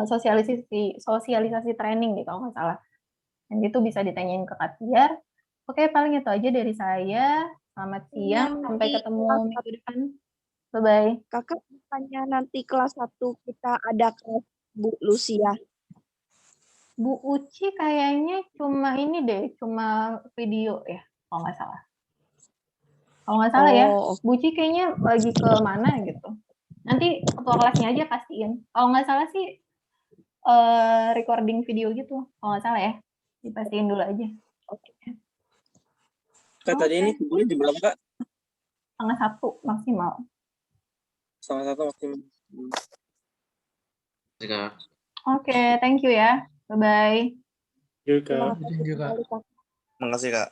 sosialisasi training gitu kalau nggak salah. Dan itu bisa ditanyain ke Kak Tiar. Oke, paling itu aja dari saya. Selamat siang, sampai ketemu minggu depan. Bye-bye. Kakak tanya nanti kelas 1 kita ada kelas Bu Lucia. Bu Uci kayaknya cuma ini deh, cuma video ya, kalau nggak salah. Kalau nggak salah ya, Bu Uci kayaknya lagi ke mana gitu. Nanti ketua kelasnya aja pastiin. Kalau nggak salah sih recording video gitu, kalau nggak salah ya. Dipastiin dulu aja. Oke. Kak, tadi ini kumpulnya jam berapa, Kak? 1:30 maksimal. 1:30 maksimal. Oke, thank you ya. Bye-bye. Yuk, Kak. Makasih, Kak.